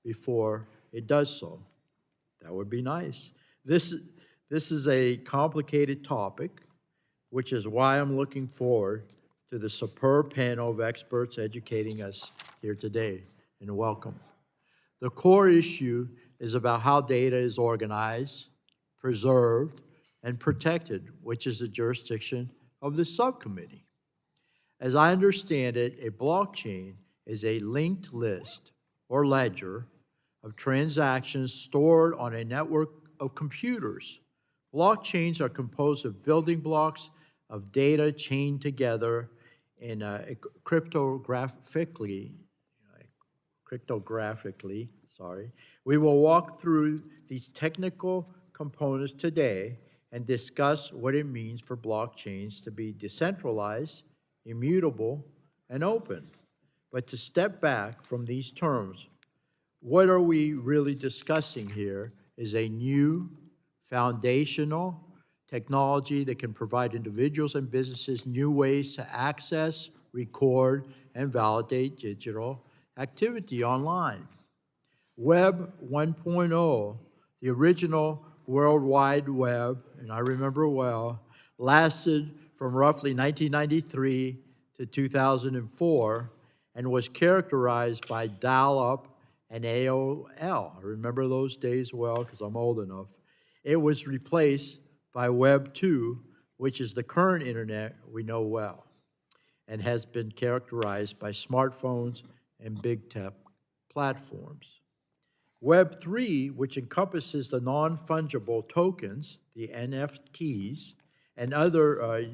before it does so. That would be nice. This, this is a complicated topic, which is why I'm looking forward to the superb panel of experts educating us here today, and welcome. The core issue is about how data is organized, preserved, and protected, which is the jurisdiction of the subcommittee. As I understand it, a blockchain is a linked list or ledger of transactions stored on a network of computers. Blockchains are composed of building blocks of data chained together in cryptographically, sorry. We will walk through these technical components today and discuss what it means for blockchains to be decentralized, immutable, and open. But to step back from these terms, what are we really discussing here is a new foundational technology that can provide individuals and businesses new ways to access, record, and validate digital activity online. Web 1.0, the original World Wide Web, and I remember well, lasted from roughly 1993 to 2004 and was characterized by dial-up and AOL. I remember those days well because I'm old enough. It was replaced by Web 2, which is the current internet we know well, and has been characterized by smartphones and big tech platforms. Web 3, which encompasses the non-fungible tokens, the NFTs, and other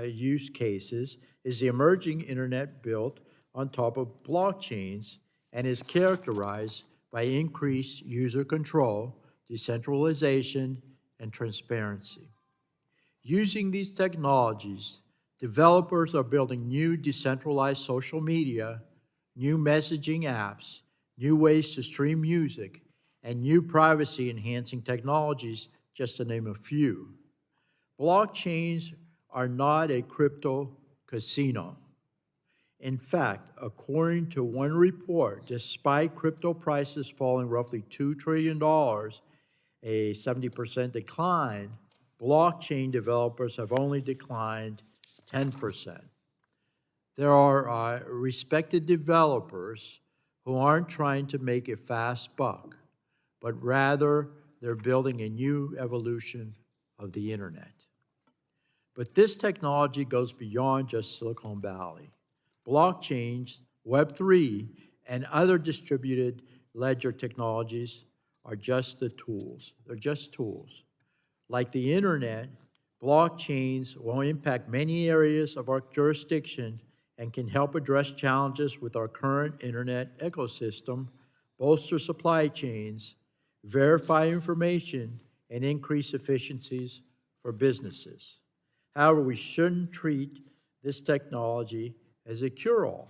use cases, is the emerging internet built on top of blockchains and is characterized by increased user control, decentralization, and transparency. Using these technologies, developers are building new decentralized social media, new messaging apps, new ways to stream music, and new privacy-enhancing technologies, just to name a few. Blockchains are not a crypto casino. In fact, according to one report, despite crypto prices falling roughly $2 trillion, a 70% decline, blockchain developers have only declined 10%. There are respected developers who aren't trying to make a fast buck, but rather they're building a new evolution of the internet. But this technology goes beyond just Silicon Valley. Blockchains, Web3, and other distributed ledger technologies are just the tools. They're just tools. Like the internet, blockchains will impact many areas of our jurisdiction and can help address challenges with our current internet ecosystem, bolster supply chains, verify information, and increase efficiencies for businesses. However, we shouldn't treat this technology as a cure-all.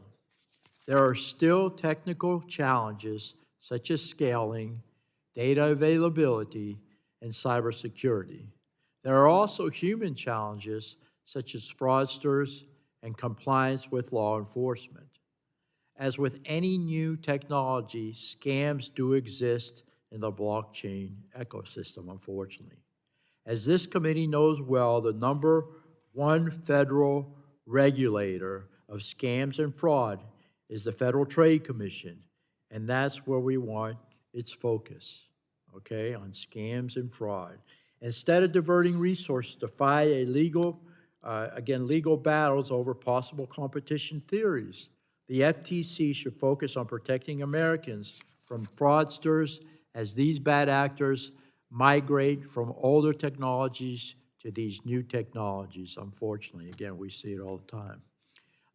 There are still technical challenges such as scaling, data availability, and cybersecurity. There are also human challenges such as fraudsters and compliance with law enforcement. As with any new technology, scams do exist in the blockchain ecosystem, unfortunately. As this committee knows well, the number one federal regulator of scams and fraud is the Federal Trade Commission, and that's where we want its focus, okay, on scams and fraud. Instead of diverting resources to fight a legal battles over possible competition theories, the FTC should focus on protecting Americans from fraudsters as these bad actors migrate from older technologies to these new technologies. Unfortunately, again, we see it all the time.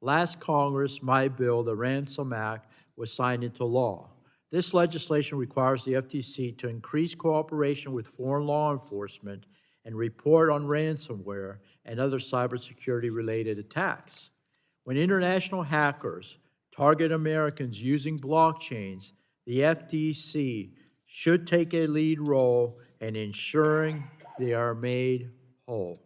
Last Congress, my bill, the Ransom Act, was signed into law. This legislation requires the FTC to increase cooperation with foreign law enforcement and report on ransomware and other cybersecurity-related attacks. When international hackers target Americans using blockchains, the FTC should take a lead role in ensuring they are made whole.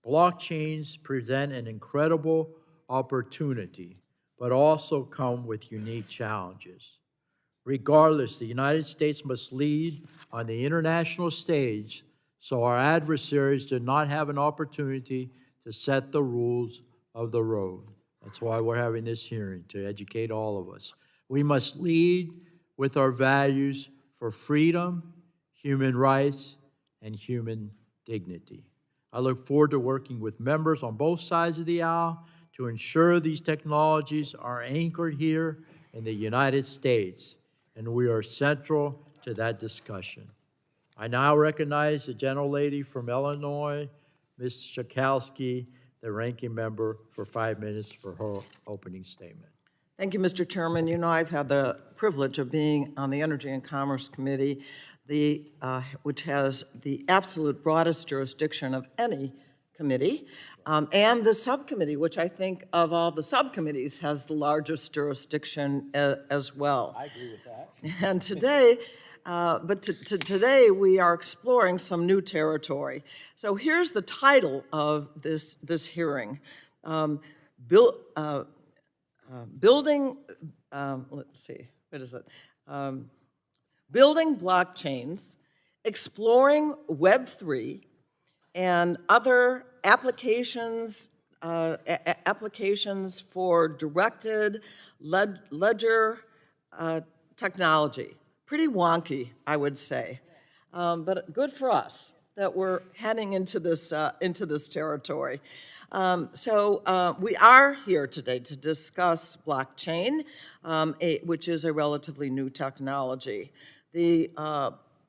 Blockchains present an incredible opportunity, but also come with unique challenges. Regardless, the United States must lead on the international stage so our adversaries do not have an opportunity to set the rules of the road. That's why we're having this hearing, to educate all of us. We must lead with our values for freedom, human rights, and human dignity. I look forward to working with members on both sides of the aisle to ensure these technologies are anchored here in the United States, and we are central to that discussion. I now recognize the gentlelady from Illinois, Ms. Schakowsky, the ranking member, for 5 minutes for her opening statement. Thank you, Mr. Chairman. You know, I've had the privilege of being on the Energy and Commerce Committee, which has the absolute broadest jurisdiction of any committee, and the subcommittee, which I think of all the subcommittees has the largest jurisdiction as well. I agree with that. And today, today we are exploring some new territory. So here's the title of this hearing. Building, let's see, what is it? Building blockchains, exploring Web3, and other applications for directed ledger technology. Pretty wonky, I would say, but good for us that we're heading into this territory. We are here today to discuss blockchain, which is a relatively new technology. The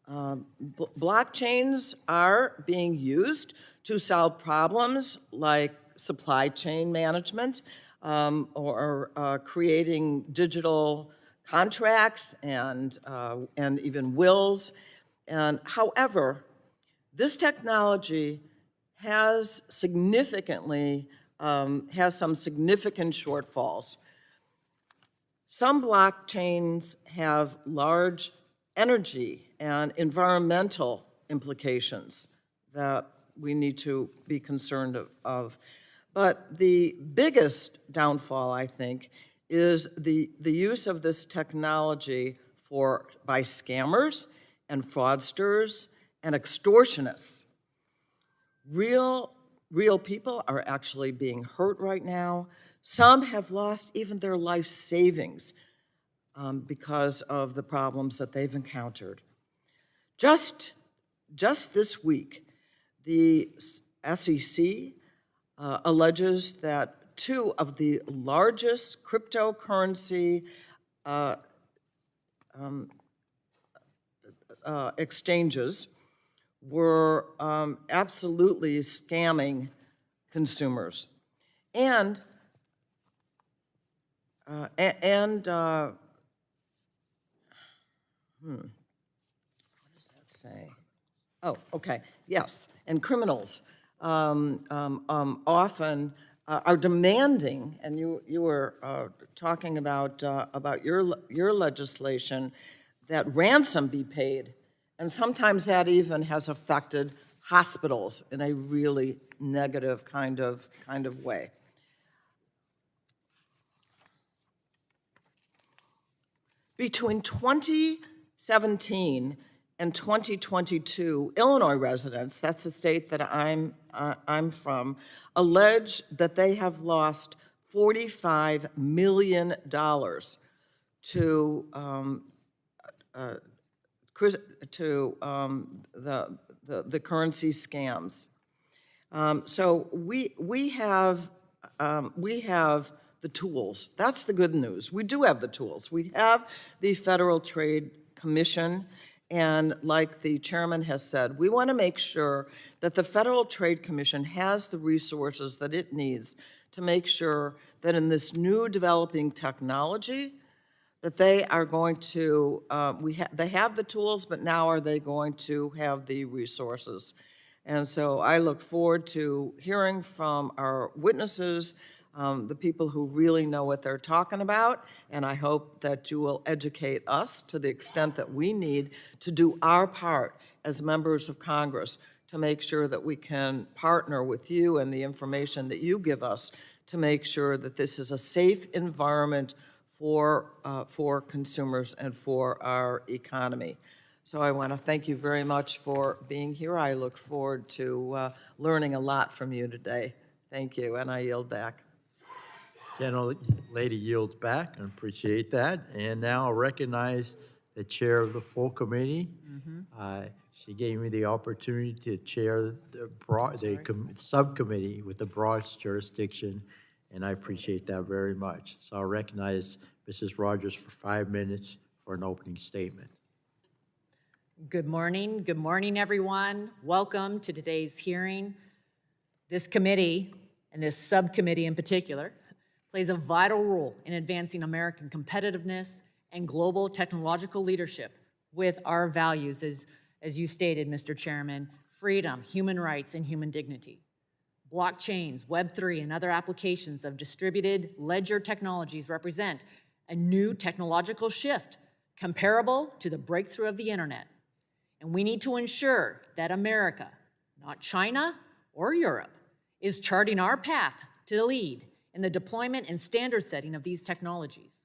blockchains are being used to solve problems like supply chain management or creating digital contracts and even wills. And however, this technology has some significant shortfalls. Some blockchains have large energy and environmental implications that we need to be concerned of. But the biggest downfall, I think, is the use of this technology by scammers and fraudsters and extortionists. Real people are actually being hurt right now. Some have lost even their life savings because of the problems that they've encountered. Just this week, the SEC alleges that two of the largest cryptocurrency exchanges were absolutely scamming consumers. What does that say? Oh, okay, yes, and criminals often are demanding, and you were talking about your legislation, that ransom be paid. And sometimes that even has affected hospitals in a really negative kind of way. Between 2017 and 2022, Illinois residents, that's the state that I'm from, allege that they have lost $45 million to the currency scams. So we have the tools. That's the good news. We do have the tools. We have the Federal Trade Commission, and like the chairman has said, we want to make sure that the Federal Trade Commission has the resources that it needs to make sure that in this new developing technology, that they are going to, they have the tools, but now are they going to have the resources? And so I look forward to hearing from our witnesses, the people who really know what they're talking about, and I hope that you will educate us to the extent that we need to do our part as members of Congress to make sure that we can partner with you and the information that you give us to make sure that this is a safe environment for consumers and for our economy. So I want to thank you very much for being here. I look forward to learning a lot from you today. Thank you, and I yield back. Gentlelady yields back, I appreciate that. And now I'll recognize the chair of the full committee. She gave me the opportunity to chair the subcommittee with the broadest jurisdiction, and I appreciate that very much. So I'll recognize Mrs. Rogers for 5 minutes for an opening statement. Good morning, everyone. Welcome to today's hearing. This committee, and this subcommittee in particular, plays a vital role in advancing American competitiveness and global technological leadership with our values, as you stated, Mr. Chairman, freedom, human rights, and human dignity. Blockchains, Web3, and other applications of distributed ledger technologies represent a new technological shift comparable to the breakthrough of the internet. And we need to ensure that America, not China or Europe, is charting our path to lead in the deployment and standard setting of these technologies.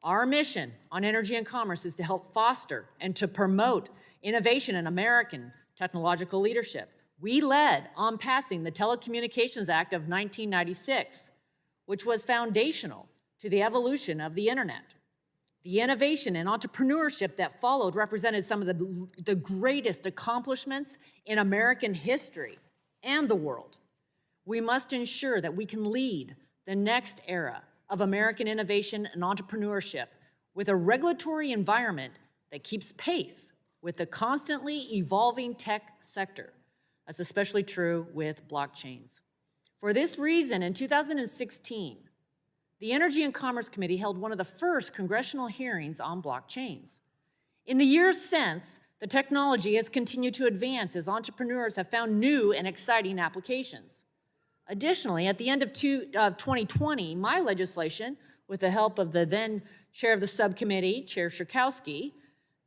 Our mission on energy and commerce is to help foster and to promote innovation in American technological leadership. We led on passing the Telecommunications Act of 1996, which was foundational to the evolution of the internet. The innovation and entrepreneurship that followed represented some of the greatest accomplishments in American history and the world. We must ensure that we can lead the next era of American innovation and entrepreneurship with a regulatory environment that keeps pace with the constantly evolving tech sector. That's especially true with blockchains. For this reason, in 2016, the Energy and Commerce Committee held one of the first congressional hearings on blockchains. In the years since, the technology has continued to advance as entrepreneurs have found new and exciting applications. Additionally, at the end of 2020, my legislation, with the help of the then chair of the subcommittee, Chair Schurkowski,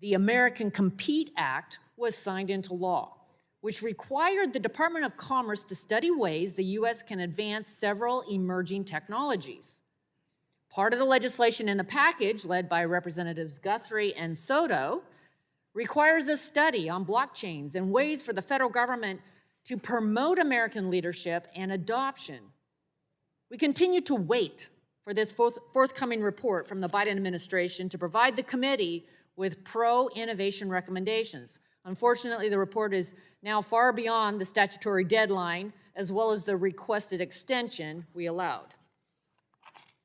the American Compete Act was signed into law, which required the Department of Commerce to study ways the U.S. can advance several emerging technologies. Part of the legislation in the package, led by Representatives Guthrie and Soto, requires a study on blockchains and ways for the federal government to promote American leadership and adoption. We continue to wait for this forthcoming report from the Biden administration to provide the committee with pro-innovation recommendations. Unfortunately, the report is now far beyond the statutory deadline, as well as the requested extension we allowed.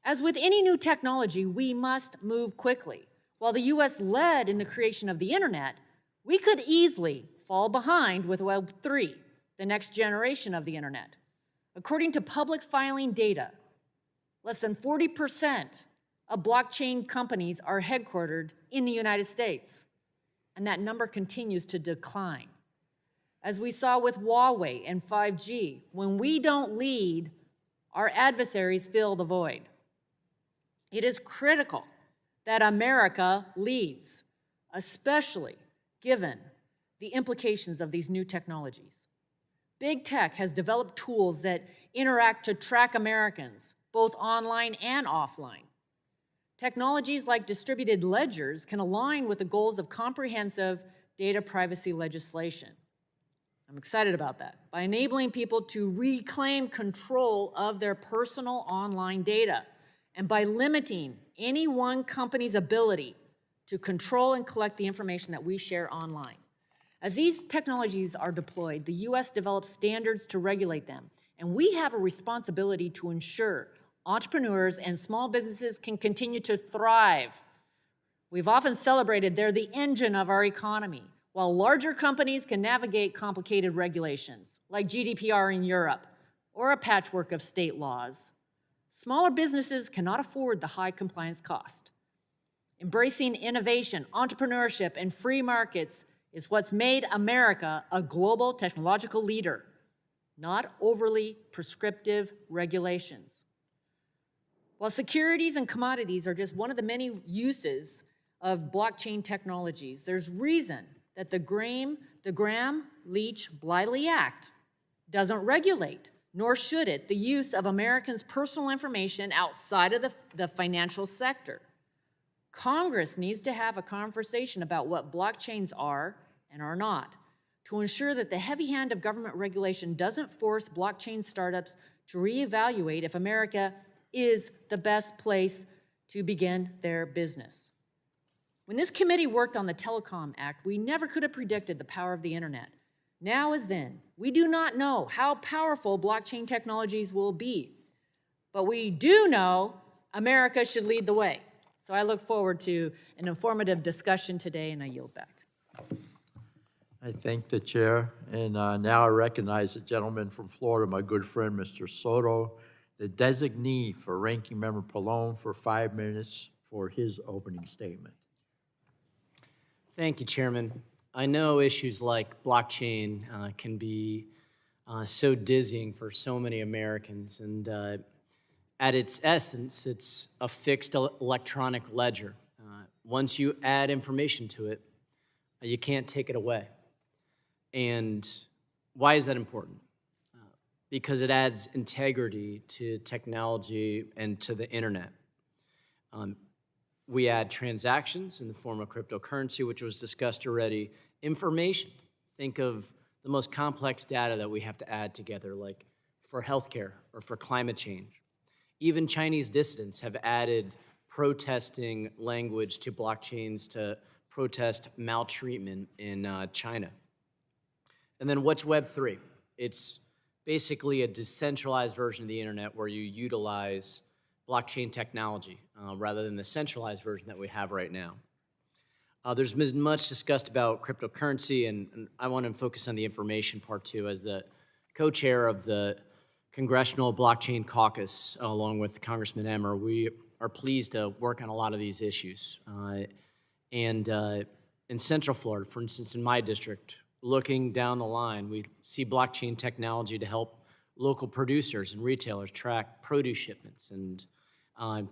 As with any new technology, we must move quickly. While the U.S. led in the creation of the internet, we could easily fall behind with Web3, the next generation of the internet. According to public filing data, less than 40% of blockchain companies are headquartered in the United States, and that number continues to decline. As we saw with Huawei and 5G, when we don't lead, our adversaries fill the void. It is critical that America leads, especially given the implications of these new technologies. Big tech has developed tools that interact to track Americans, both online and offline. Technologies like distributed ledgers can align with the goals of comprehensive data privacy legislation. I'm excited about that. By enabling people to reclaim control of their personal online data, and by limiting any one company's ability to control and collect the information that we share online. As these technologies are deployed, the U.S. develops standards to regulate them, and we have a responsibility to ensure entrepreneurs and small businesses can continue to thrive. We've often celebrated they're the engine of our economy, while larger companies can navigate complicated regulations, like GDPR in Europe, or a patchwork of state laws. Smaller businesses cannot afford the high compliance cost. Embracing innovation, entrepreneurship, and free markets is what's made America a global technological leader, not overly prescriptive regulations. While securities and commodities are just one of the many uses of blockchain technologies, there's reason that the Gramm-Leach-Bliley Act doesn't regulate, nor should it, the use of Americans' personal information outside of the financial sector. Congress needs to have a conversation about what blockchains are and are not, to ensure that the heavy hand of government regulation doesn't force blockchain startups to reevaluate if America is the best place to begin their business. When this committee worked on the Telecom Act, we never could have predicted the power of the internet. Now as then, we do not know how powerful blockchain technologies will be, but we do know America should lead the way. So I look forward to an informative discussion today, and I yield back. I thank the chair, and now I recognize the gentleman from Florida, my good friend, Mr. Soto, the designee for Ranking Member Pallone, for 5 minutes for his opening statement. Thank you, Chairman. I know issues like blockchain can be so dizzying for so many Americans, and at its essence, it's a fixed electronic ledger. Once you add information to it, you can't take it away. And why is that important? Because it adds integrity to technology and to the internet. We add transactions in the form of cryptocurrency, which was discussed already, information. Think of the most complex data that we have to add together, like for healthcare or for climate change. Even Chinese dissidents have added protesting language to blockchains to protest maltreatment in China. And then what's Web3? It's basically a decentralized version of the internet where you utilize blockchain technology rather than the centralized version that we have right now. There's been much discussed about cryptocurrency, and I want to focus on the information part too. As the co-chair of the Congressional Blockchain Caucus, along with Congressman Emmer, we are pleased to work on a lot of these issues. In Central Florida, for instance, in my district, looking down the line, we see blockchain technology to help local producers and retailers track produce shipments and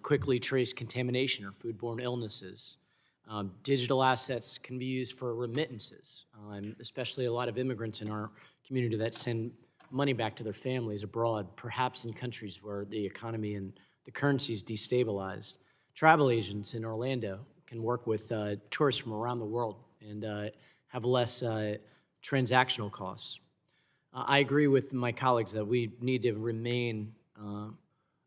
quickly trace contamination or foodborne illnesses. Digital assets can be used for remittances, especially a lot of immigrants in our community that send money back to their families abroad, perhaps in countries where the economy and the currency is destabilized. Travel agents in Orlando can work with tourists from around the world and have less transactional costs. I agree with my colleagues that we need to remain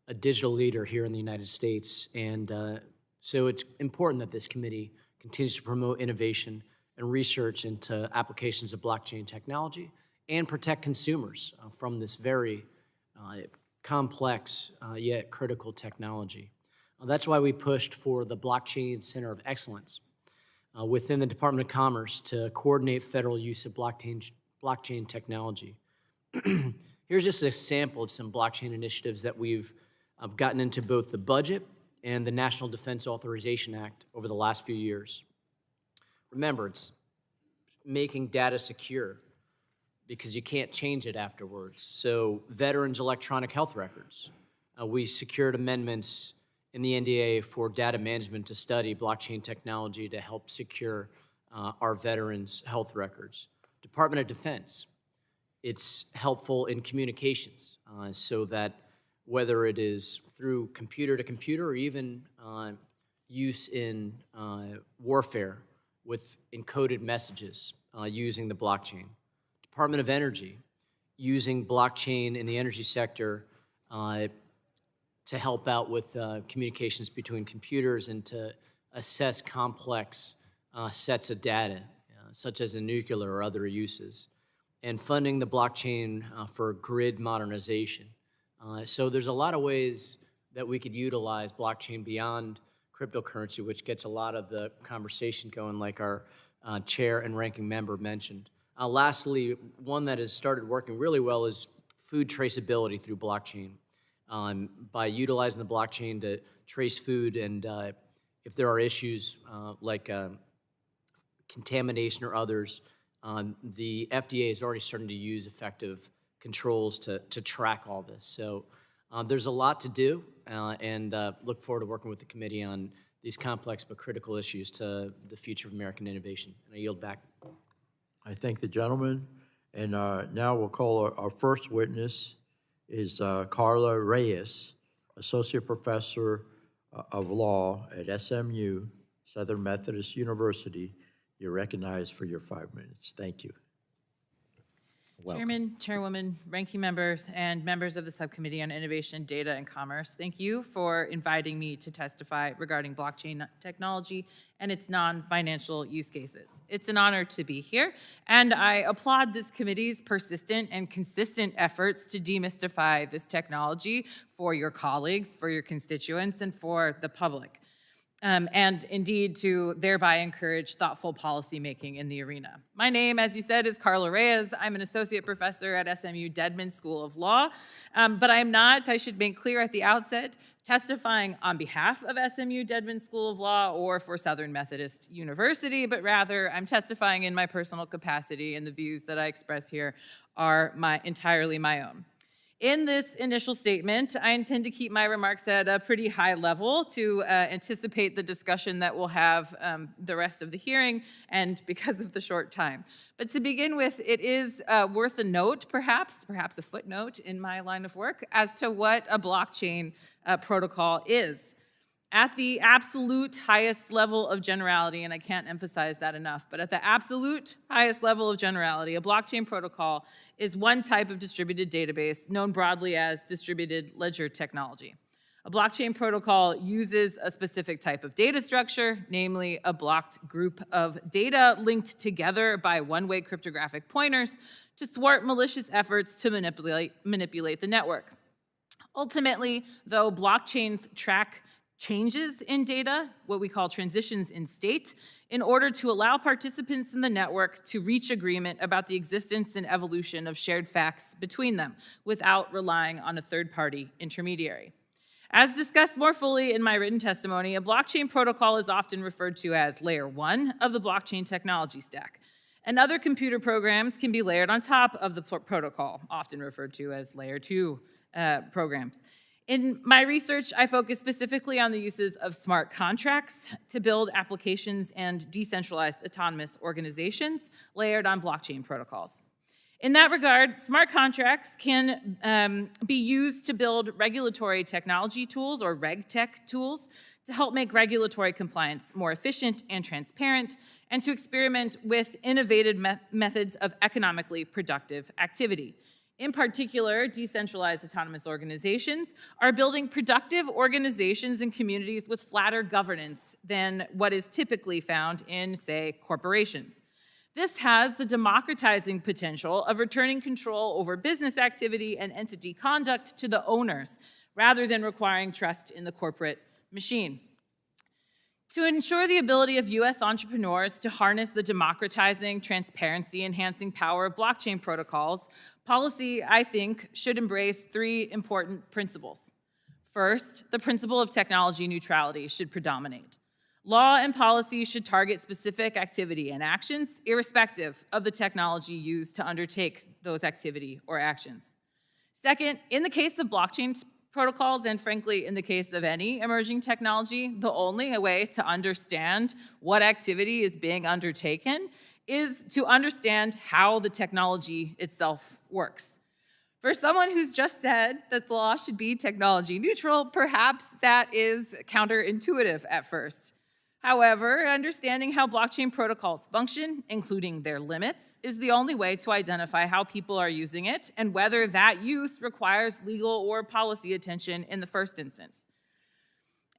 a digital leader here in the United States, and so it's important that this committee continues to promote innovation and research into applications of blockchain technology and protect consumers from this very complex yet critical technology. That's why we pushed for the Blockchain Center of Excellence within the Department of Commerce to coordinate federal use of blockchain technology. Here's just a sample of some blockchain initiatives that we've gotten into both the budget and the National Defense Authorization Act over the last few years. Remember, it's making data secure because you can't change it afterwards. So veterans' electronic health records. We secured amendments in the NDA for data management to study blockchain technology to help secure our veterans' health records. Department of Defense, it's helpful in communications so that whether it is through computer to computer or even use in warfare with encoded messages using the blockchain. Department of Energy, using blockchain in the energy sector to help out with communications between computers and to assess complex sets of data, such as in nuclear or other uses, and funding the blockchain for grid modernization. So there's a lot of ways that we could utilize blockchain beyond cryptocurrency, which gets a lot of the conversation going, like our chair and ranking member mentioned. Lastly, one that has started working really well is food traceability through blockchain. By utilizing the blockchain to trace food, and if there are issues like contamination or others, the FDA is already starting to use effective controls to track all this. So there's a lot to do, and look forward to working with the committee on these complex but critical issues to the future of American innovation. And I yield back. I thank the gentleman, and now we'll call our first witness is Carla Reyes, Associate Professor of Law at SMU, Southern Methodist University. You're recognized for your 5 minutes. Thank you. Welcome. Chairman, Chairwoman, ranking members, and members of the Subcommittee on Innovation, Data, and Commerce, thank you for inviting me to testify regarding blockchain technology and its non-financial use cases. It's an honor to be here, and I applaud this committee's persistent and consistent efforts to demystify this technology for your colleagues, for your constituents, and for the public. And indeed to thereby encourage thoughtful policymaking in the arena. My name, as you said, is Carla Reyes. I'm an associate professor at SMU Dedman School of Law, but I'm not, I should make clear at the outset, testifying on behalf of SMU Dedman School of Law or for Southern Methodist University, but rather I'm testifying in my personal capacity, and the views that I express here are entirely my own. In this initial statement, I intend to keep my remarks at a pretty high level to anticipate the discussion that we'll have the rest of the hearing, and because of the short time. But to begin with, it is worth a note, perhaps a footnote in my line of work, as to what a blockchain protocol is. At the absolute highest level of generality, and I can't emphasize that enough, but at the absolute highest level of generality, a blockchain protocol is one type of distributed database known broadly as distributed ledger technology. A blockchain protocol uses a specific type of data structure, namely a blocked group of data linked together by one-way cryptographic pointers to thwart malicious efforts to manipulate the network. Ultimately, though, blockchains track changes in data, what we call transitions in state, in order to allow participants in the network to reach agreement about the existence and evolution of shared facts between them without relying on a third-party intermediary. As discussed more fully in my written testimony, a blockchain protocol is often referred to as layer 1 of the blockchain technology stack, and other computer programs can be layered on top of the protocol, often referred to as layer 2 programs. In my research, I focus specifically on the uses of smart contracts to build applications and decentralized autonomous organizations layered on blockchain protocols. In that regard, smart contracts can be used to build regulatory technology tools, or RegTech tools, to help make regulatory compliance more efficient and transparent, and to experiment with innovative methods of economically productive activity. In particular, decentralized autonomous organizations are building productive organizations and communities with flatter governance than what is typically found in, say, corporations. This has the democratizing potential of returning control over business activity and entity conduct to the owners, rather than requiring trust in the corporate machine. To ensure the ability of U.S. entrepreneurs to harness the democratizing, transparency-enhancing power of blockchain protocols, policy, I think, should embrace 3 important principles. First, the principle of technology neutrality should predominate. Law and policy should target specific activity and actions, irrespective of the technology used to undertake those activity or actions. Second, in the case of blockchain protocols, and frankly, in the case of any emerging technology, the only way to understand what activity is being undertaken is to understand how the technology itself works. For someone who's just said that the law should be technology neutral, perhaps that is counterintuitive at first. However, understanding how blockchain protocols function, including their limits, is the only way to identify how people are using it and whether that use requires legal or policy attention in the first instance.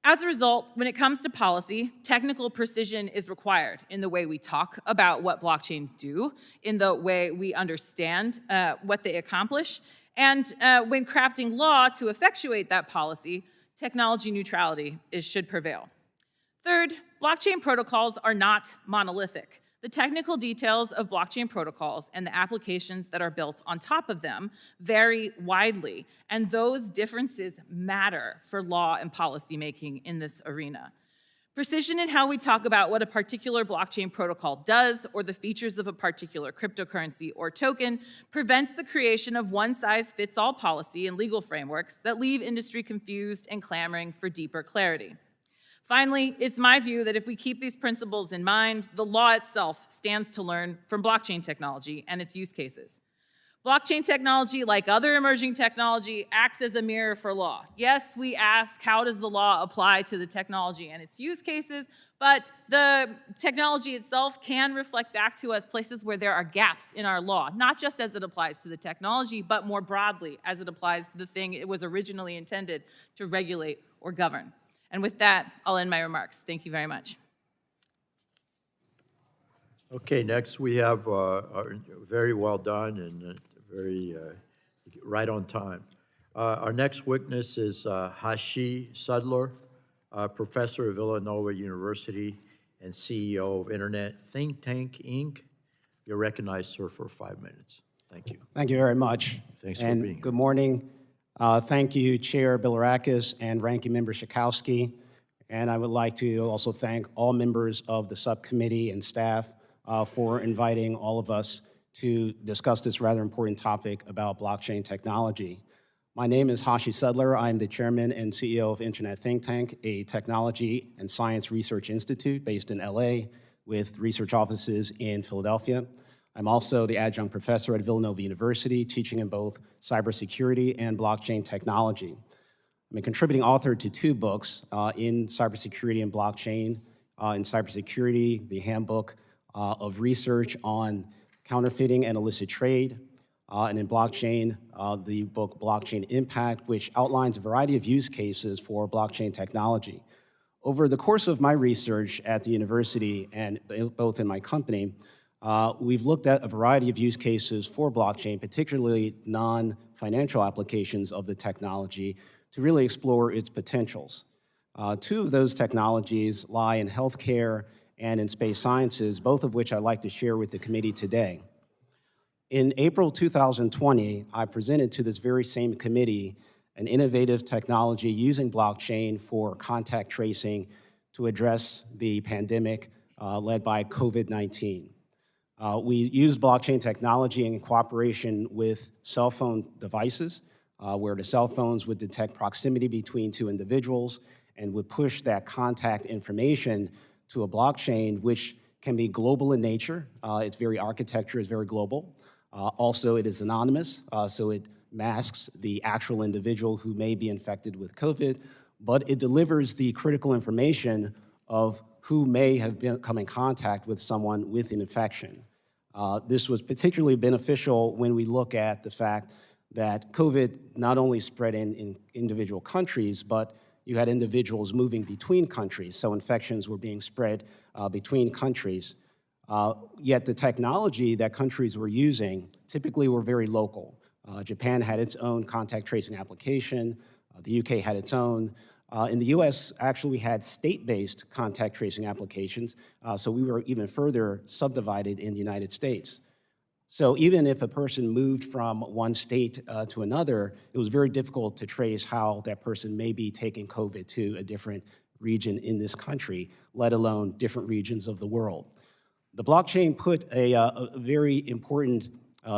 As a result, when it comes to policy, technical precision is required in the way we talk about what blockchains do, in the way we understand what they accomplish, and when crafting law to effectuate that policy, technology neutrality should prevail. Third, blockchain protocols are not monolithic. The technical details of blockchain protocols and the applications that are built on top of them vary widely, and those differences matter for law and policy making in this arena. Precision in how we talk about what a particular blockchain protocol does or the features of a particular cryptocurrency or token prevents the creation of one-size-fits-all policy and legal frameworks that leave industry confused and clamoring for deeper clarity. Finally, it's my view that if we keep these principles in mind, the law itself stands to learn from blockchain technology and its use cases. Blockchain technology, like other emerging technology, acts as a mirror for law. Yes, we ask, how does the law apply to the technology and its use cases? But the technology itself can reflect back to us places where there are gaps in our law, not just as it applies to the technology, but more broadly as it applies to the thing it was originally intended to regulate or govern. And with that, I'll end my remarks. Thank you very much. Okay, next we have, very well done and very right on time. Our next witness is Hasshi Sudler, professor at Villanova University and CEO of Internet Think Tank, Inc. You're recognized, sir, for 5 minutes. Thank you. Thank you very much. Thanks for And being here. good morning. Thank you, Chair Bilirakis and Ranking Member Schakowsky. And I would like to also thank all members of the subcommittee and staff for inviting all of us to discuss this rather important topic about blockchain technology. My name is Hasshi Sudler. I'm the chairman and CEO of Internet Think Tank, a technology and science research institute based in LA with research offices in Philadelphia. I'm also the adjunct professor at Villanova University, teaching in both cybersecurity and blockchain technology. I'm a contributing author to 2 books in cybersecurity and blockchain. In cybersecurity, the handbook of research on counterfeiting and illicit trade, and in blockchain, the book Blockchain Impact, which outlines a variety of use cases for blockchain technology. Over the course of my research at the university and both in my company, we've looked at a variety of use cases for blockchain, particularly non-financial applications of the technology, to really explore its potentials. 2 of those technologies lie in healthcare and in space sciences, both of which I'd like to share with the committee today. In April 2020, I presented to this very same committee an innovative technology using blockchain for contact tracing to address the pandemic led by COVID-19. We used blockchain technology in cooperation with cell phone devices, where the cell phones would detect proximity between 2 individuals and would push that contact information to a blockchain, which can be global in nature. Its very architecture is very global. Also, it is anonymous, so it masks the actual individual who may be infected with COVID, but it delivers the critical information of who may have come in contact with someone with an infection. This was particularly beneficial when we look at the fact that COVID not only spread in individual countries, but you had individuals moving between countries, so infections were being spread between countries. Yet the technology that countries were using typically were very local. Japan had its own contact tracing application. The UK had its own. In the US, actually, we had state-based contact tracing applications, so we were even further subdivided in the United States. So even if a person moved from one state to another, it was very difficult to trace how that person may be taking COVID to a different region in this country, let alone different regions of the world. The blockchain put a very important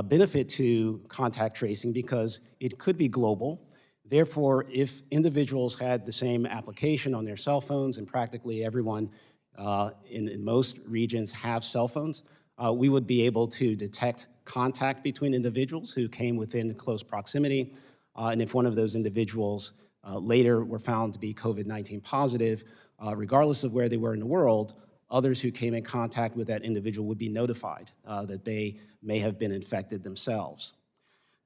benefit to contact tracing because it could be global. Therefore, if individuals had the same application on their cell phones, and practically everyone in most regions have cell phones, we would be able to detect contact between individuals who came within close proximity. And if one of those individuals later were found to be COVID-19 positive, regardless of where they were in the world, others who came in contact with that individual would be notified that they may have been infected themselves.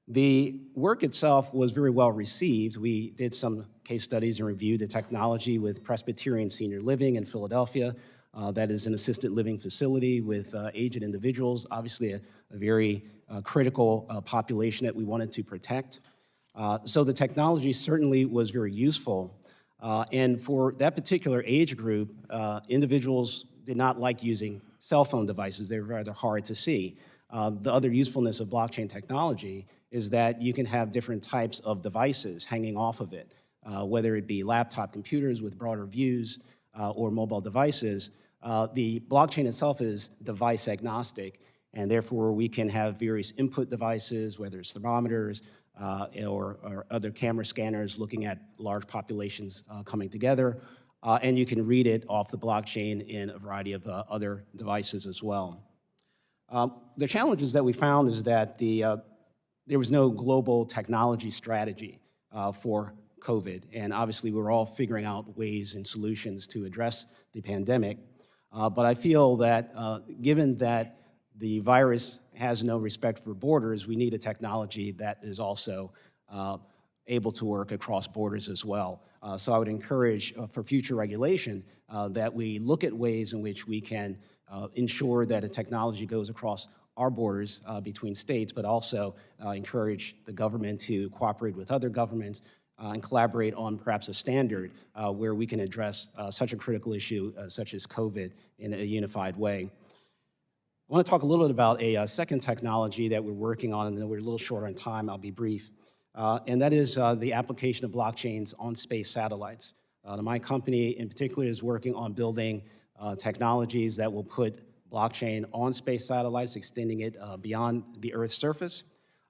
The work itself was very well received. We did some case studies and reviewed the technology with Presbyterian Senior Living in Philadelphia. That is an assisted living facility with aged individuals, obviously a very critical population that we wanted to protect. So the technology certainly was very useful. And for that particular age group, individuals did not like using cell phone devices. They were rather hard to see. The other usefulness of blockchain technology is that you can have different types of devices hanging off of it, whether it be laptop computers with broader views or mobile devices. The blockchain itself is device agnostic, and therefore we can have various input devices, whether it's thermometers or other camera scanners looking at large populations coming together, and you can read it off the blockchain in a variety of other devices as well. The challenges that we found is that the there was no global technology strategy for COVID. And obviously, we're all figuring out ways and solutions to address the pandemic. But I feel that given that the virus has no respect for borders, we need a technology that is also able to work across borders as well. So I would encourage for future regulation that we look at ways in which we can ensure that a technology goes across our borders between states, but also encourage the government to cooperate with other governments and collaborate on perhaps a standard where we can address such a critical issue such as COVID in a unified way. I want to talk a little bit about a second technology that we're working on, and then we're a little short on time, I'll be brief. And that is the application of blockchains on space satellites. My company in particular is working on building technologies that will put blockchain on space satellites, extending it beyond the Earth's surface.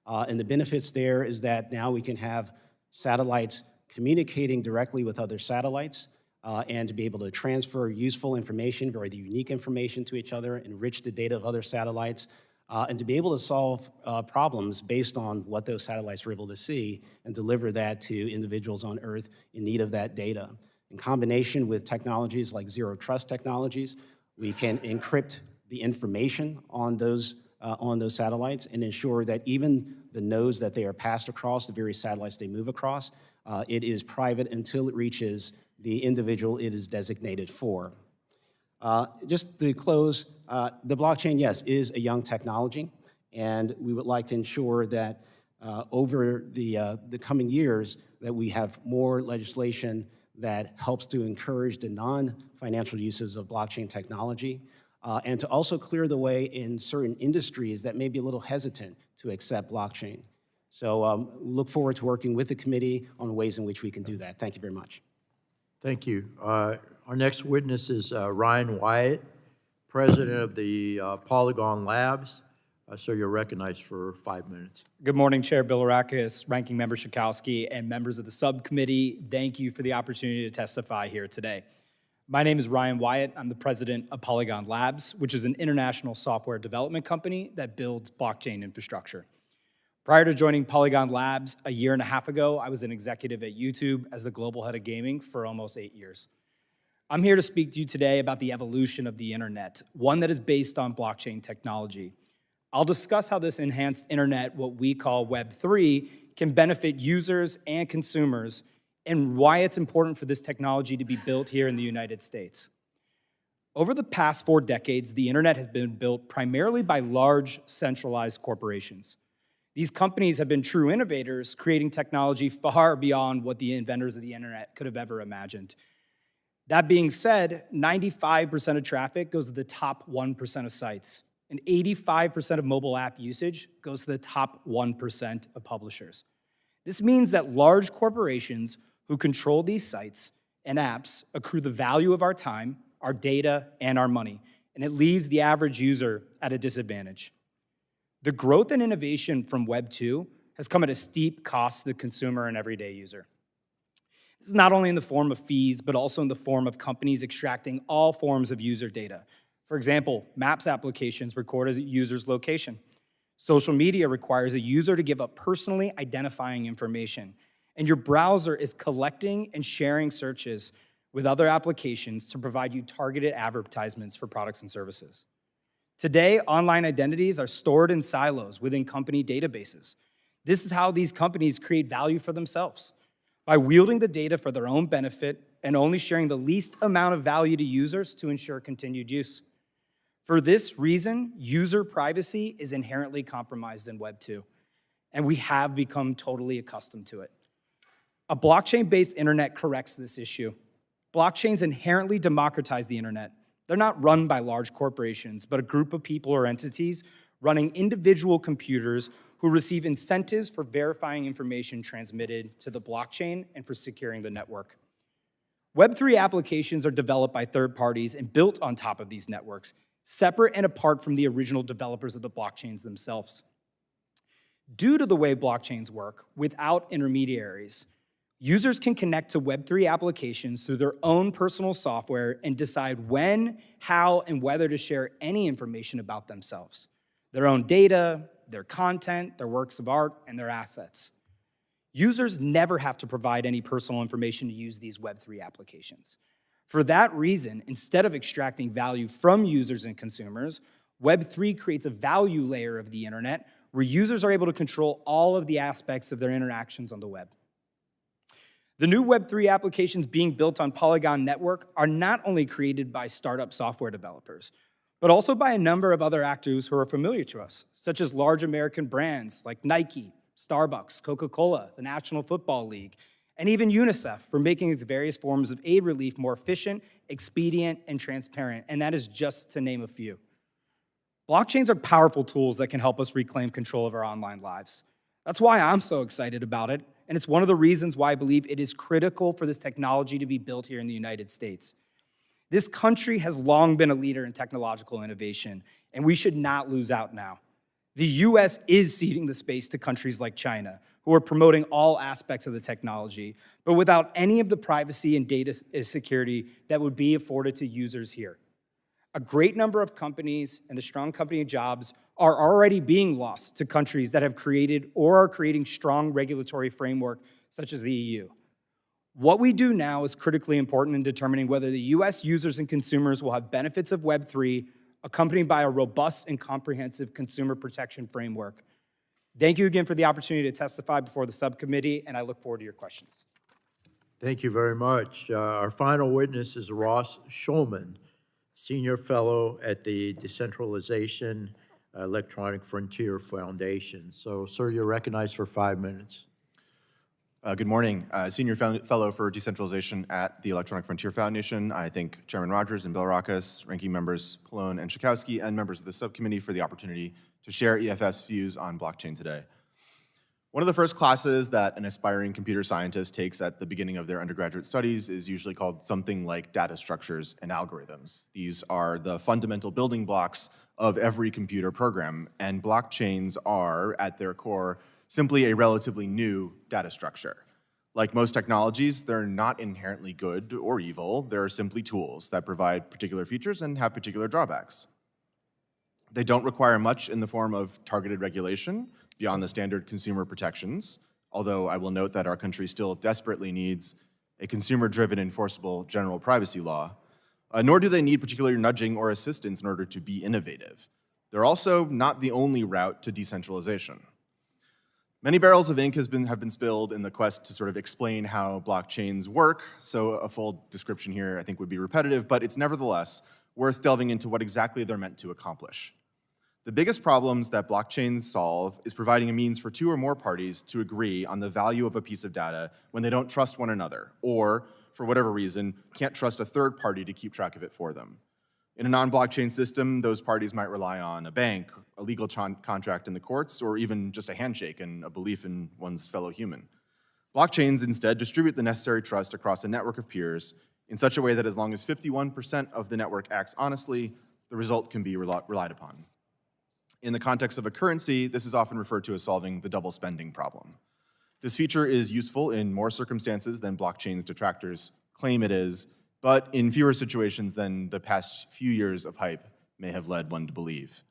And the benefits there is that now we can have satellites communicating directly with other satellites and to be able to transfer useful information, very unique information to each other, enrich the data of other satellites, and to be able to solve problems based on what those satellites were able to see and deliver that to individuals on Earth in need of that data. In combination with technologies like zero trust technologies, we can encrypt the information on those satellites and ensure that even the nodes that they are passed across, the various satellites they move across, it is private until it reaches the individual it is designated for. Just to close, the blockchain, yes, is a young technology, and we would like to ensure that over the coming years that we have more legislation that helps to encourage the non-financial uses of blockchain technology, and to also clear the way in certain industries that may be a little hesitant to accept blockchain. So look forward to working with the committee on ways in which we can do that. Thank you very much. Thank you. Our next witness is Ryan Wyatt, president of the Polygon Labs. So you're recognized for 5 minutes. Good morning, Chair Bilirakis, Ranking Member Schulman, and members of the subcommittee. Thank you for the opportunity to testify here today. My name is Ryan Wyatt. I'm the president of Polygon Labs, which is an international software development company that builds blockchain infrastructure. Prior to joining Polygon Labs a year and a half ago, I was an executive at YouTube as the global head of gaming for almost 8 years. I'm here to speak to you today about the evolution of the internet, one that is based on blockchain technology. I'll discuss how this enhanced internet, what we call Web3, can benefit users and consumers, and why it's important for this technology to be built here in the United States. Over the past 4 decades, the internet has been built primarily by large, centralized corporations. These companies have been true innovators, creating technology far beyond what the inventors of the internet could have ever imagined. That being said, 95% of traffic goes to the top 1% of sites, and 85% of mobile app usage goes to the top 1% of publishers. This means that large corporations who control these sites and apps accrue the value of our time, our data, and our money, and it leaves the average user at a disadvantage. The growth and innovation from Web 2 has come at a steep cost to the consumer and everyday user. This is not only in the form of fees, but also in the form of companies extracting all forms of user data. For example, Maps applications record a user's location. Social media requires a user to give up personally identifying information, and your browser is collecting and sharing searches with other applications to provide you targeted advertisements for products and services. Today, online identities are stored in silos within company databases. This is how these companies create value for themselves, by wielding the data for their own benefit and only sharing the least amount of value to users to ensure continued use. For this reason, user privacy is inherently compromised in Web 2, and we have become totally accustomed to it. A blockchain-based internet corrects this issue. Blockchains inherently democratize the internet. They're not run by large corporations, but a group of people or entities running individual computers who receive incentives for verifying information transmitted to the blockchain and for securing the network. Web3 applications are developed by third parties and built on top of these networks, separate and apart from the original developers of the blockchains themselves. Due to the way blockchains work, without intermediaries, users can connect to Web3 applications through their own personal software and decide when, how, and whether to share any information about themselves, their own data, their content, their works of art, and their assets. Users never have to provide any personal information to use these Web3 applications. For that reason, instead of extracting value from users and consumers, Web3 creates a value layer of the internet where users are able to control all of the aspects of their interactions on the web. The new Web3 applications being built on Polygon Network are not only created by startup software developers, but also by a number of other actors who are familiar to us, such as large American brands like Nike, Starbucks, Coca-Cola, the National Football League, and even UNICEF for making its various forms of aid relief more efficient, expedient, and transparent, and that is just to name a few. Blockchains are powerful tools that can help us reclaim control of our online lives. That's why I'm so excited about it, and it's one of the reasons why I believe it is critical for this technology to be built here in the United States. This country has long been a leader in technological innovation, and we should not lose out now. The US is ceding the space to countries like China, who are promoting all aspects of the technology, but without any of the privacy and data security that would be afforded to users here. A great number of companies and the strong company jobs are already being lost to countries that have created or are creating strong regulatory framework, such as the EU. What we do now is critically important in determining whether the US users and consumers will have benefits of Web3 accompanied by a robust and comprehensive consumer protection framework. Thank you again for the opportunity to testify before the subcommittee, and I look forward to your questions. Thank you very much. Our final witness is Ross Schulman, Senior Fellow at the Decentralization Electronic Frontier Foundation. So, sir, you're recognized for 5 minutes. Good morning. Senior Fellow for Decentralization at the Electronic Frontier Foundation. I thank Chairman Rogers and Bilirakis, Ranking Members Pallone and Schakowsky, and members of the subcommittee for the opportunity to share EFF's views on blockchain today. One of the first classes that an aspiring computer scientist takes at the beginning of their undergraduate studies is usually called something like data structures and algorithms. These are the fundamental building blocks of every computer program, and blockchains are, at their core, simply a relatively new data structure. Like most technologies, they're not inherently good or evil. They're simply tools that provide particular features and have particular drawbacks. They don't require much in the form of targeted regulation beyond the standard consumer protections, although I will note that our country still desperately needs a consumer-driven enforceable general privacy law, nor do they need particular nudging or assistance in order to be innovative. They're also not the only route to decentralization. Many barrels of ink have been spilled in the quest to sort of explain how blockchains work, so a full description here I think would be repetitive, but it's nevertheless worth delving into what exactly they're meant to accomplish. The biggest problems that blockchains solve is providing a means for two or more parties to agree on the value of a piece of data when they don't trust one another, or, for whatever reason, can't trust a third party to keep track of it for them. In a non-blockchain system, those parties might rely on a bank, a legal contract in the courts, or even just a handshake and a belief in one's fellow human. Blockchains instead distribute the necessary trust across a network of peers in such a way that as long as 51% of the network acts honestly, the result can be relied upon. In the context of a currency, this is often referred to as solving the double spending problem. This feature is useful in more circumstances than blockchain's detractors claim it is, but in fewer situations than the past few years of hype may have led one to believe.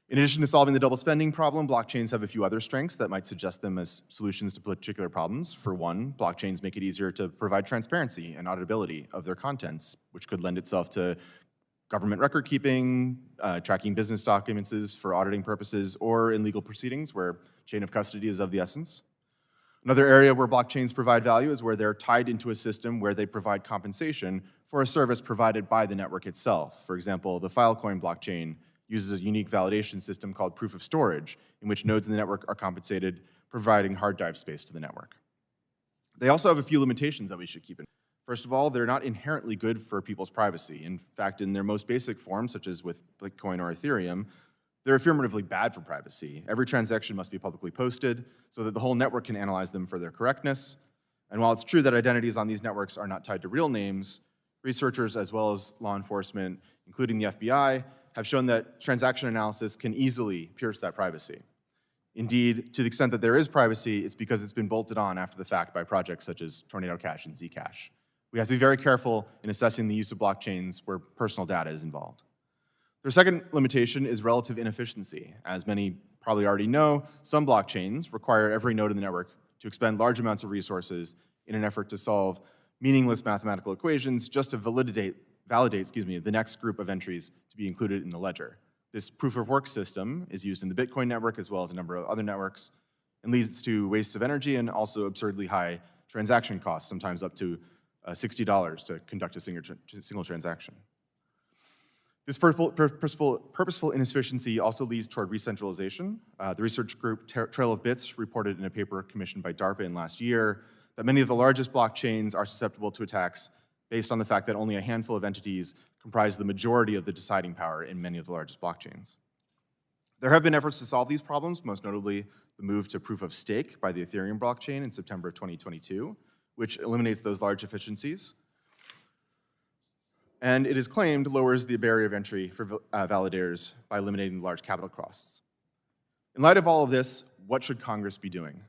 In addition to solving the double spending problem, blockchains have a few other strengths that might suggest them as solutions to particular problems. For one, blockchains make it easier to provide transparency and auditability of their contents, which could lend itself to government record keeping, tracking business documents for auditing purposes, or in legal proceedings where chain of custody is of the essence. Another area where blockchains provide value is where they're tied into a system where they provide compensation for a service provided by the network itself. For example, the Filecoin blockchain uses a unique validation system called proof of storage, in which nodes in the network are compensated, providing hard drive space to the network. They also have a few limitations that we should keep in mind. First of all, they're not inherently good for people's privacy. In fact, in their most basic form, such as with Bitcoin or Ethereum, they're affirmatively bad for privacy. Every transaction must be publicly posted so that the whole network can analyze them for their correctness. And while it's true that identities on these networks are not tied to real names, researchers as well as law enforcement, including the FBI, have shown that transaction analysis can easily pierce that privacy. Indeed, to the extent that there is privacy, it's because it's been bolted on after the fact by projects such as Tornado Cash and Zcash. We have to be very careful in assessing the use of blockchains where personal data is involved. Their second limitation is relative inefficiency. As many probably already know, some blockchains require every node in the network to expend large amounts of resources in an effort to solve meaningless mathematical equations just to validate the next group of entries to be included in the ledger. This proof-of-work system is used in the Bitcoin network as well as a number of other networks and leads to wastes of energy and also absurdly high transaction costs, sometimes up to $60 to conduct a single transaction. This purposeful inefficiency also leads toward re-centralization. The research group Trail of Bits reported in a paper commissioned by DARPA in last year that many of the largest blockchains are susceptible to attacks based on the fact that only a handful of entities comprise the majority of the deciding power in many of the largest blockchains. There have been efforts to solve these problems, most notably the move to proof of stake by the Ethereum blockchain in September of 2022, which eliminates those large efficiencies. And it is claimed lowers the barrier of entry for validators by eliminating the large capital costs. In light of all of this, what should Congress be doing?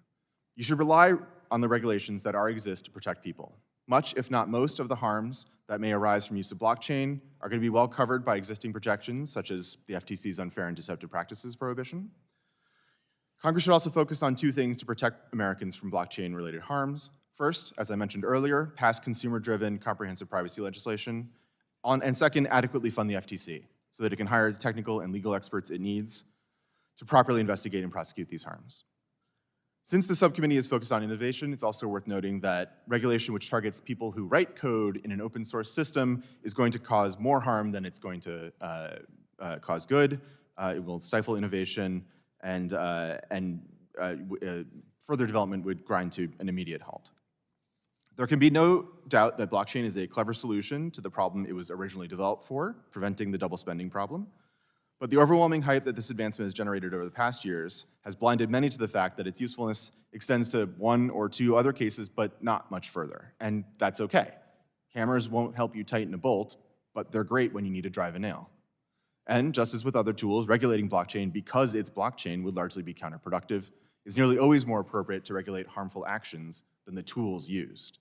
You should rely on the regulations that already exist to protect people. Much, if not most, of the harms that may arise from use of blockchain are going to be well covered by existing protections, such as the FTC's unfair and deceptive practices prohibition. Congress should also focus on two things to protect Americans from blockchain-related harms. First, as I mentioned earlier, pass consumer-driven comprehensive privacy legislation. And second, adequately fund the FTC so that it can hire the technical and legal experts it needs to properly investigate and prosecute these harms. Since the subcommittee is focused on innovation, it's also worth noting that regulation which targets people who write code in an open source system is going to cause more harm than it's going to cause good. It will stifle innovation, and further development would grind to an immediate halt. There can be no doubt that blockchain is a clever solution to the problem it was originally developed for, preventing the double spending problem. But the overwhelming hype that this advancement has generated over the past years has blinded many to the fact that its usefulness extends to one or two other cases, but not much further. And that's okay. Hammers won't help you tighten a bolt, but they're great when you need to drive a nail. And just as with other tools, regulating blockchain because it's blockchain would largely be counterproductive. It's nearly always more appropriate to regulate harmful actions than the tools used.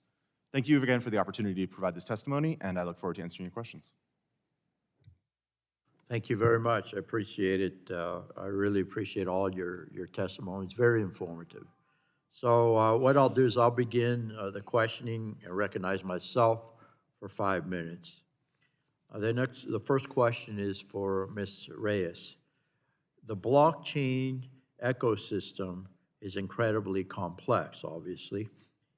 Thank you again for the opportunity to provide this testimony, and I look forward to answering your questions. Thank you very much. I appreciate it. I really appreciate all your testimony. It's very informative. So what I'll do is I'll begin the questioning and recognize myself for 5 minutes. The first question is for Ms. Reyes. The blockchain ecosystem is incredibly complex, obviously.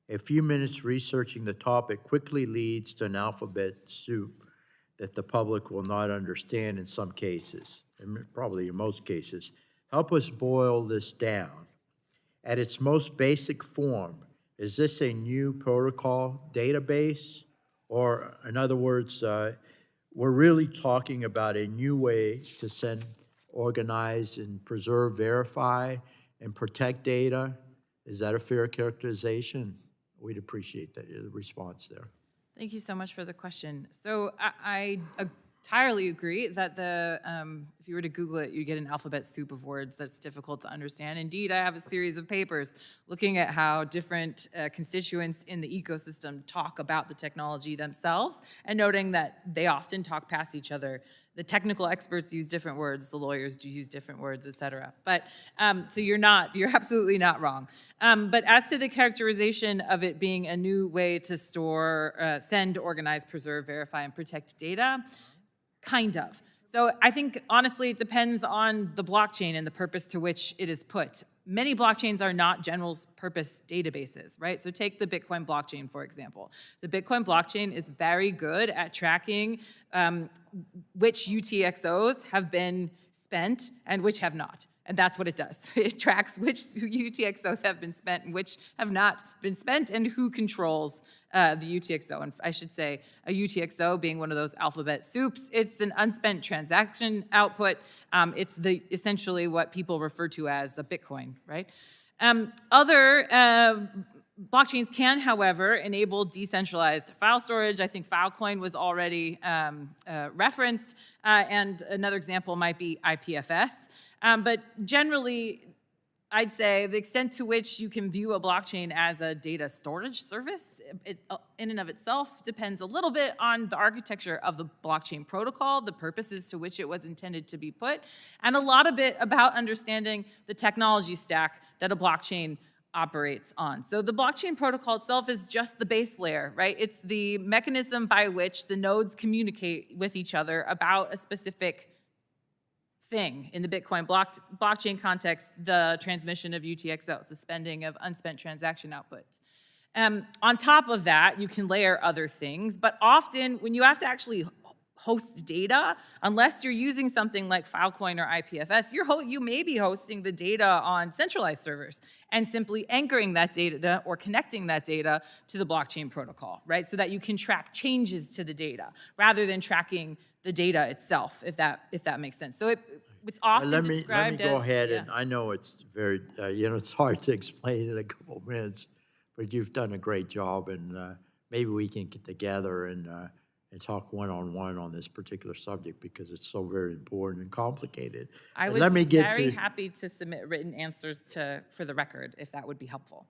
A few minutes researching the topic quickly leads to an alphabet soup that the public will not understand in some cases, and probably in most cases. Help us boil this down. At its most basic form, is this a new protocol database? Or in other words, we're really talking about a new way to send, organize, and preserve, verify, and protect data. Is that a fair characterization? We'd appreciate the response there. Thank you so much for the question. So I entirely agree that if you were to Google it, you get an alphabet soup of words that's difficult to understand. Indeed, I have a series of papers looking at how different constituents in the ecosystem talk about the technology themselves and noting that they often talk past each other. The technical experts use different words, the lawyers do use different words, et cetera. But, so you're absolutely not wrong. But as to the characterization of it being a new way to store, send, organize, preserve, verify, and protect data, kind of. So I think, honestly, it depends on the blockchain and the purpose to which it is put. Many blockchains are not general purpose databases, right? So take the Bitcoin blockchain, for example. The Bitcoin blockchain is very good at tracking which UTXOs have been spent and which have not. And that's what it does. It tracks which UTXOs have been spent and which have not been spent and who controls the UTXO. And I should say a UTXO being one of those alphabet soups, it's an unspent transaction output. It's essentially what people refer to as a Bitcoin, right? Other blockchains can, however, enable decentralized file storage. I think Filecoin was already referenced. And another example might be IPFS. But generally, I'd say the extent to which you can view a blockchain as a data storage service, it, in and of itself, depends a little bit on the architecture of the blockchain protocol, the purposes to which it was intended to be put, and a lot of it about understanding the technology stack that a blockchain operates on. So the blockchain protocol itself is just the base layer, right? It's the mechanism by which the nodes communicate with each other about a specific thing. In the Bitcoin blockchain context, the transmission of UTXOs, the spending of unspent transaction outputs. On top of that, you can layer other things, but often when you have to actually host data, unless you're using something like Filecoin or IPFS, you may be hosting the data on centralized servers and simply anchoring that data or connecting that data to the blockchain protocol, right? So that you can track changes to the data rather than tracking the data itself, if that makes sense. So it's often Let me described go as, ahead, yeah. and I know it's very, it's hard to explain in a couple of minutes, but you've done a great job, and maybe we can get together and talk one-on-one on this particular subject because it's so very important and complicated. I But would let me be get very to, happy to submit written answers for the record, if that would be helpful.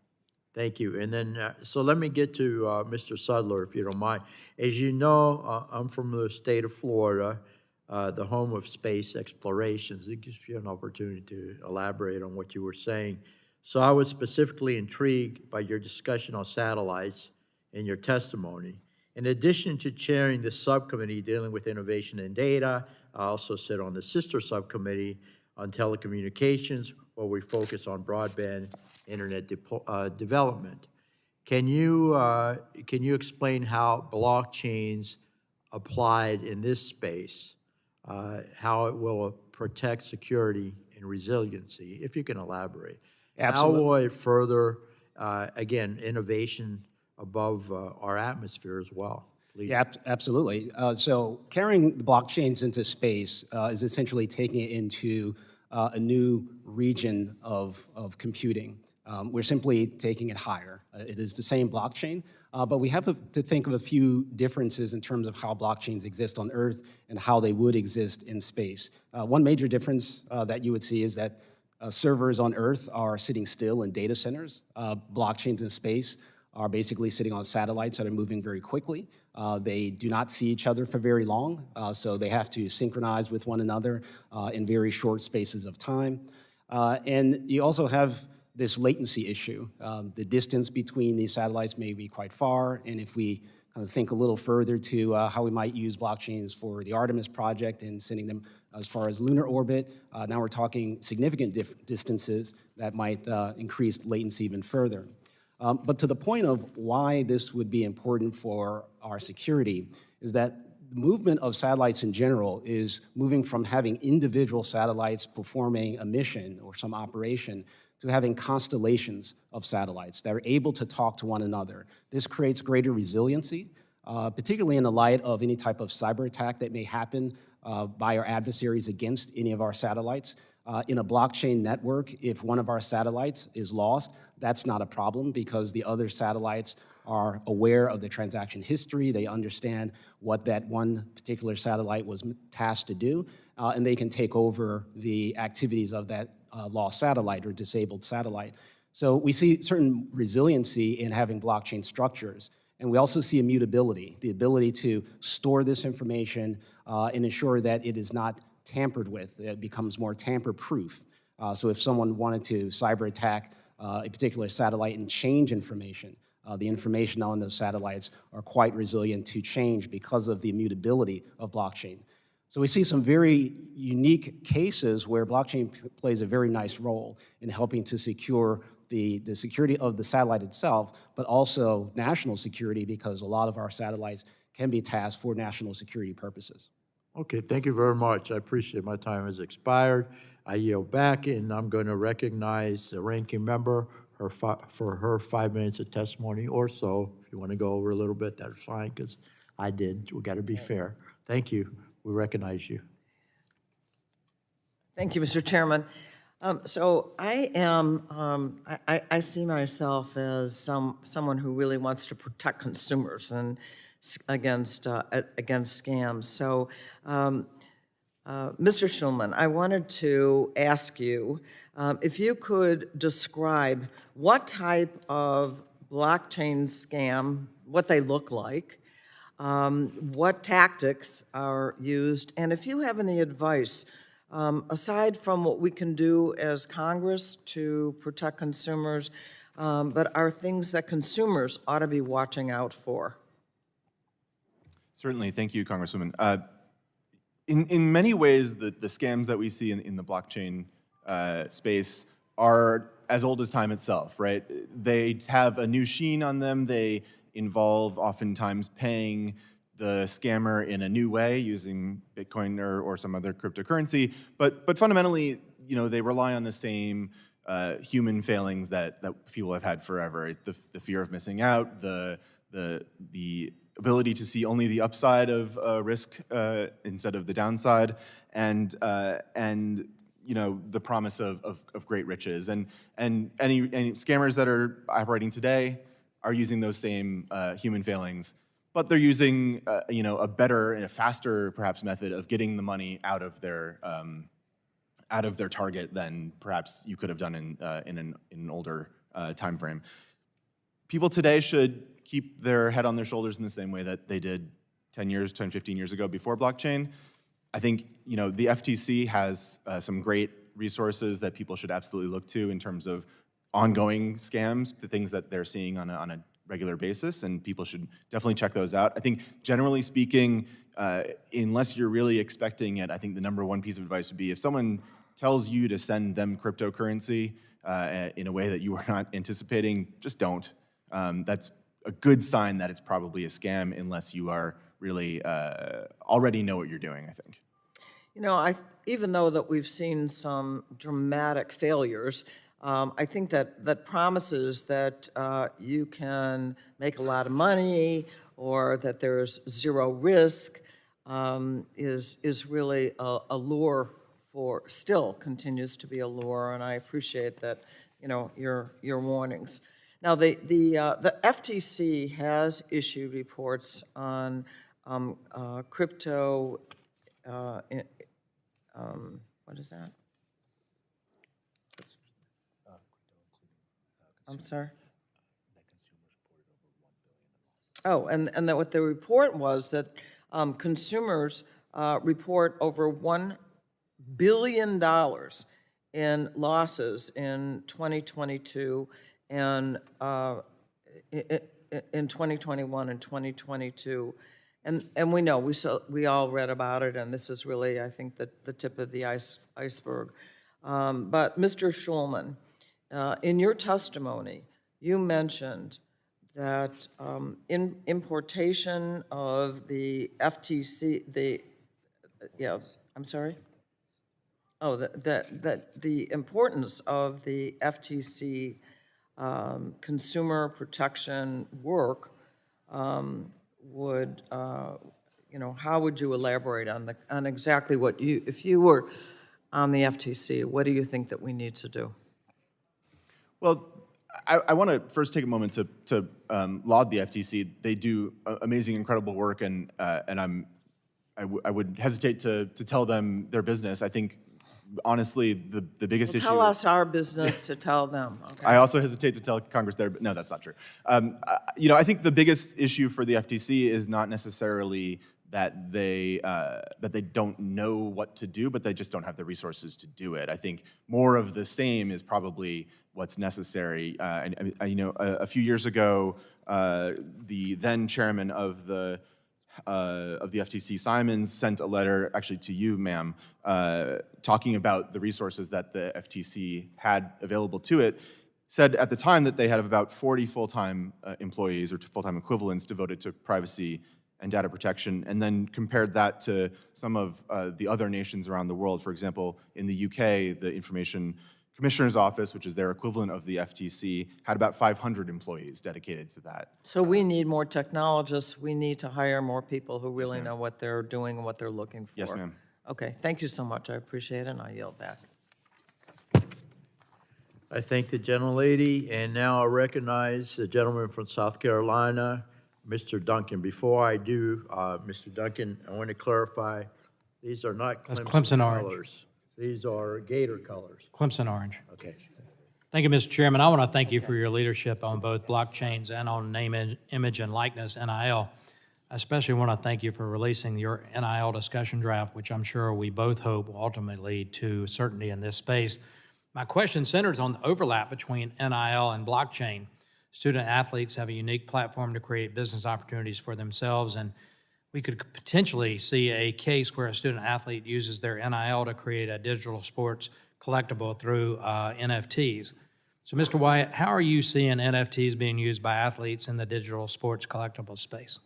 Thank you. And then, so let me get to Mr. Sudler, if you don't mind. As you know, I'm from the state of Florida, the home of space explorations. It gives you an opportunity to elaborate on what you were saying. So I was specifically intrigued by your discussion on satellites in your testimony. In addition to chairing the subcommittee dealing with innovation and data, I also sit on the sister subcommittee on telecommunications, where we focus on broadband internet development. Can you explain how blockchains applied in this space, how it will protect security and resiliency, if you can elaborate? Absolutely. How will it further, again, innovation above our atmosphere as well? Please. Yeah, absolutely. So carrying the blockchains into space is essentially taking it into a new region of computing. We're simply taking it higher. It is the same blockchain, but we have to think of a few differences in terms of how blockchains exist on Earth and how they would exist in space. One major difference that you would see is that servers on Earth are sitting still in data centers. Blockchains in space are basically sitting on satellites that are moving very quickly. They do not see each other for very long, so they have to synchronize with one another in very short spaces of time. And you also have this latency issue. The distance between these satellites may be quite far, and if we kind of think a little further to how we might use blockchains for the Artemis project and sending them as far as lunar orbit, now we're talking significant distances that might increase latency even further. But to the point of why this would be important for our security is that the movement of satellites in general is moving from having individual satellites performing a mission or some operation to having constellations of satellites that are able to talk to one another. This creates greater resiliency, particularly in the light of any type of cyber attack that may happen by our adversaries against any of our satellites. In a blockchain network, if one of our satellites is lost, that's not a problem because the other satellites are aware of the transaction history, they understand what that one particular satellite was tasked to do, and they can take over the activities of that lost satellite or disabled satellite. So we see certain resiliency in having blockchain structures. And we also see immutability, the ability to store this information and ensure that it is not tampered with. It becomes more tamper-proof. So if someone wanted to cyber attack a particular satellite and change information, the information on those satellites are quite resilient to change because of the immutability of blockchain. So we see some very unique cases where blockchain plays a very nice role in helping to secure the security of the satellite itself, but also national security because a lot of our satellites can be tasked for national security purposes. Okay, thank you very much. I appreciate my time has expired. I yield back, and I'm going to recognize the ranking member for her 5 minutes of testimony or so. If you want to go over a little bit, that's fine, because I did. We got to be fair. Thank you. We recognize you. Thank you, Mr. Chairman. So I am, I see myself as someone who really wants to protect consumers and against scams. So Mr. Schulman, I wanted to ask you if you could describe what type of blockchain scam, what they look like, what tactics are used, and if you have any advice, aside from what we can do as Congress to protect consumers, but are things that consumers ought to be watching out for. Certainly, thank you, Congresswoman. In many ways, the scams that we see in the blockchain space are as old as time itself, right? They have a new sheen on them. They involve oftentimes paying the scammer in a new way using Bitcoin or some other cryptocurrency. But fundamentally, they rely on the same human failings that people have had forever. The fear of missing out, the ability to see only the upside of risk instead of the downside, and the promise of great riches. And any scammers that are operating today are using those same human failings, but they're using a better and a faster perhaps method of getting the money out of their target than perhaps you could have done in an older time frame. People today should keep their head on their shoulders in the same way that they did 10, 15 years ago before blockchain. I think the FTC has some great resources that people should absolutely look to in terms of ongoing scams, the things that they're seeing on a regular basis, and people should definitely check those out. I think generally speaking, unless you're really expecting it, I think the number one piece of advice would be if someone tells you to send them cryptocurrency in a way that you were not anticipating, just don't. That's a good sign that it's probably a scam unless you are really already know what you're doing, I think. Even though that we've seen some dramatic failures, I think that promises that you can make a lot of money or that there's zero risk is really a lure still continues to be a lure, and I appreciate that, your warnings. Now, the FTC has issued reports on crypto, what is that? I'm sorry? Oh, and that what the report was that consumers report over $1 billion in losses in 2022 and in 2021 and 2022. And we know, we all read about it, and this is really, I think, the tip of the iceberg. But Mr. Schulman, in your testimony, you mentioned that importation of the FTC, I'm sorry? Oh, that the importance of the FTC consumer protection work would, how would you elaborate on exactly what if you were on the FTC, what do you think that we need to do? Well, I want to first take a moment to laud the FTC. They do amazing, incredible work, and I would hesitate to tell them their business. I think, honestly, the biggest issue. Tell us our business to tell them. Okay. I also hesitate to tell Congress there, but no, that's not true. I think the biggest issue for the FTC is not necessarily that they don't know what to do, but they just don't have the resources to do it. I think more of the same is probably what's necessary. A few years ago, the then chairman of the FTC, Simons, sent a letter actually to you, ma'am, talking about the resources that the FTC had available to it. Said at the time that they had about 40 full-time employees or full-time equivalents devoted to privacy and data protection, and then compared that to some of the other nations around the world. For example, in the UK, the Information Commissioner's Office, which is their equivalent of the FTC, had about 500 employees dedicated to that. So we need more technologists. We need to hire more people who really know what they're doing and what they're looking for. Yes, ma'am. Okay, thank you so much. I appreciate it, and I yield back. I thank the gentlelady, and now I recognize the gentleman from South Carolina, Mr. Duncan. Before I do, Mr. Duncan, I want to clarify, These are not That's Clemson Clemson orange. colors. These are Gator colors. Clemson Orange. Okay. Thank you, Mr. Chairman. I want to thank you for your leadership on both blockchains and on name, image, and likeness, NIL. I especially want to thank you for releasing your NIL discussion draft, which I'm sure we both hope will ultimately lead to certainty in this space. My question centers on the overlap between NIL and blockchain. Student athletes have a unique platform to create business opportunities for themselves, and we could potentially see a case where a student athlete uses their NIL to create a digital sports collectible through NFTs. So, Mr. Wyatt, how are you seeing NFTs being used by athletes in the digital sports collectible space?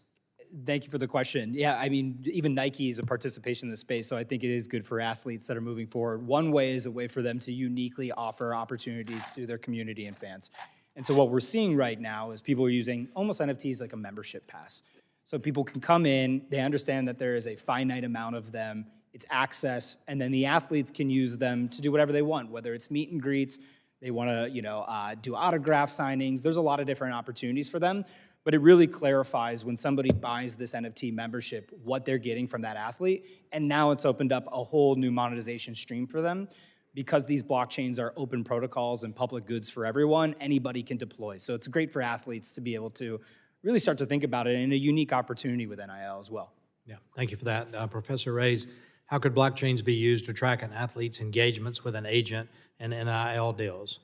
Thank you for the question. Yeah, I mean, even Nike is a participation in this space, so I think it is good for athletes that are moving forward. One way is a way for them to uniquely offer opportunities to their community and fans. And so what we're seeing right now is people are using almost NFTs like a membership pass. So people can come in, they understand that there is a finite amount of them, it's access, and then the athletes can use them to do whatever they want, whether it's meet and greets, they want to do autograph signings. There's a lot of different opportunities for them, but it really clarifies when somebody buys this NFT membership what they're getting from that athlete, and now it's opened up a whole new monetization stream for them. Because these blockchains are open protocols and public goods for everyone, anybody can deploy. So it's great for athletes to be able to really start to think about it in a unique opportunity with NIL as well. Yeah, thank you for that. Professor Reyes, how could blockchains be used to track an athlete's engagements with an agent and NIL deals?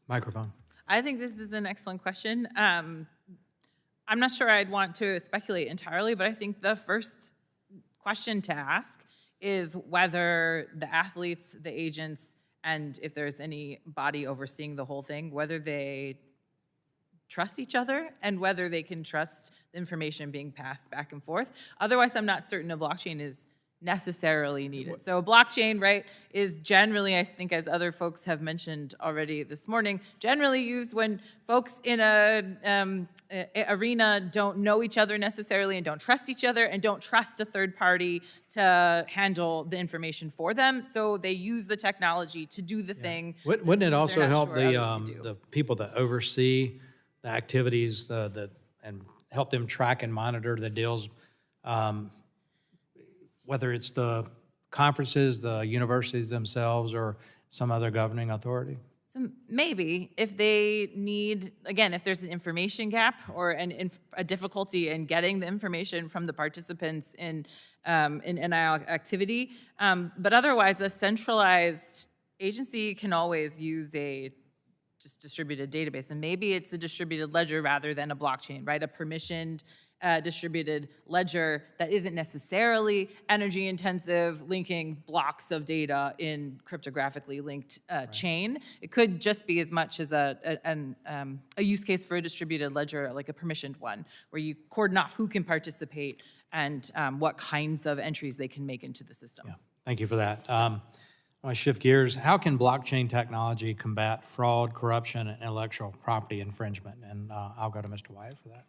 Microphone. I think this is an excellent question. I'm not sure I'd want to speculate entirely, but I think the first question to ask is whether the athletes, the agents, and if there's any body overseeing the whole thing, whether they trust each other and whether they can trust the information being passed back and forth. Otherwise, I'm not certain a blockchain is necessarily needed. So a blockchain, right, is generally, I think, as other folks have mentioned already this morning, generally used when folks in a arena don't know each other necessarily and don't trust each other and don't trust a third party to handle the information for them. So they use the technology to do the thing. Wouldn't it also not help sure others would do. the people that oversee the activities and help them track and monitor the deals, whether it's the conferences, the universities themselves, or some other governing authority? So maybe if they need, again, if there's an information gap or a difficulty in getting the information from the participants in NIL activity, but otherwise a centralized agency can always use a just distributed database, and maybe it's a distributed ledger rather than a blockchain, right? A permissioned distributed ledger that isn't necessarily energy intensive, linking blocks of data in cryptographically linked chain. It could just be as much as a use case for a distributed ledger, like a permissioned one, where you cordon off who can participate and what kinds of entries they can make into the system. Yeah, thank you for that. I want to shift gears. How can blockchain technology combat fraud, corruption, and intellectual property infringement? And I'll go to Mr. Wyatt for that.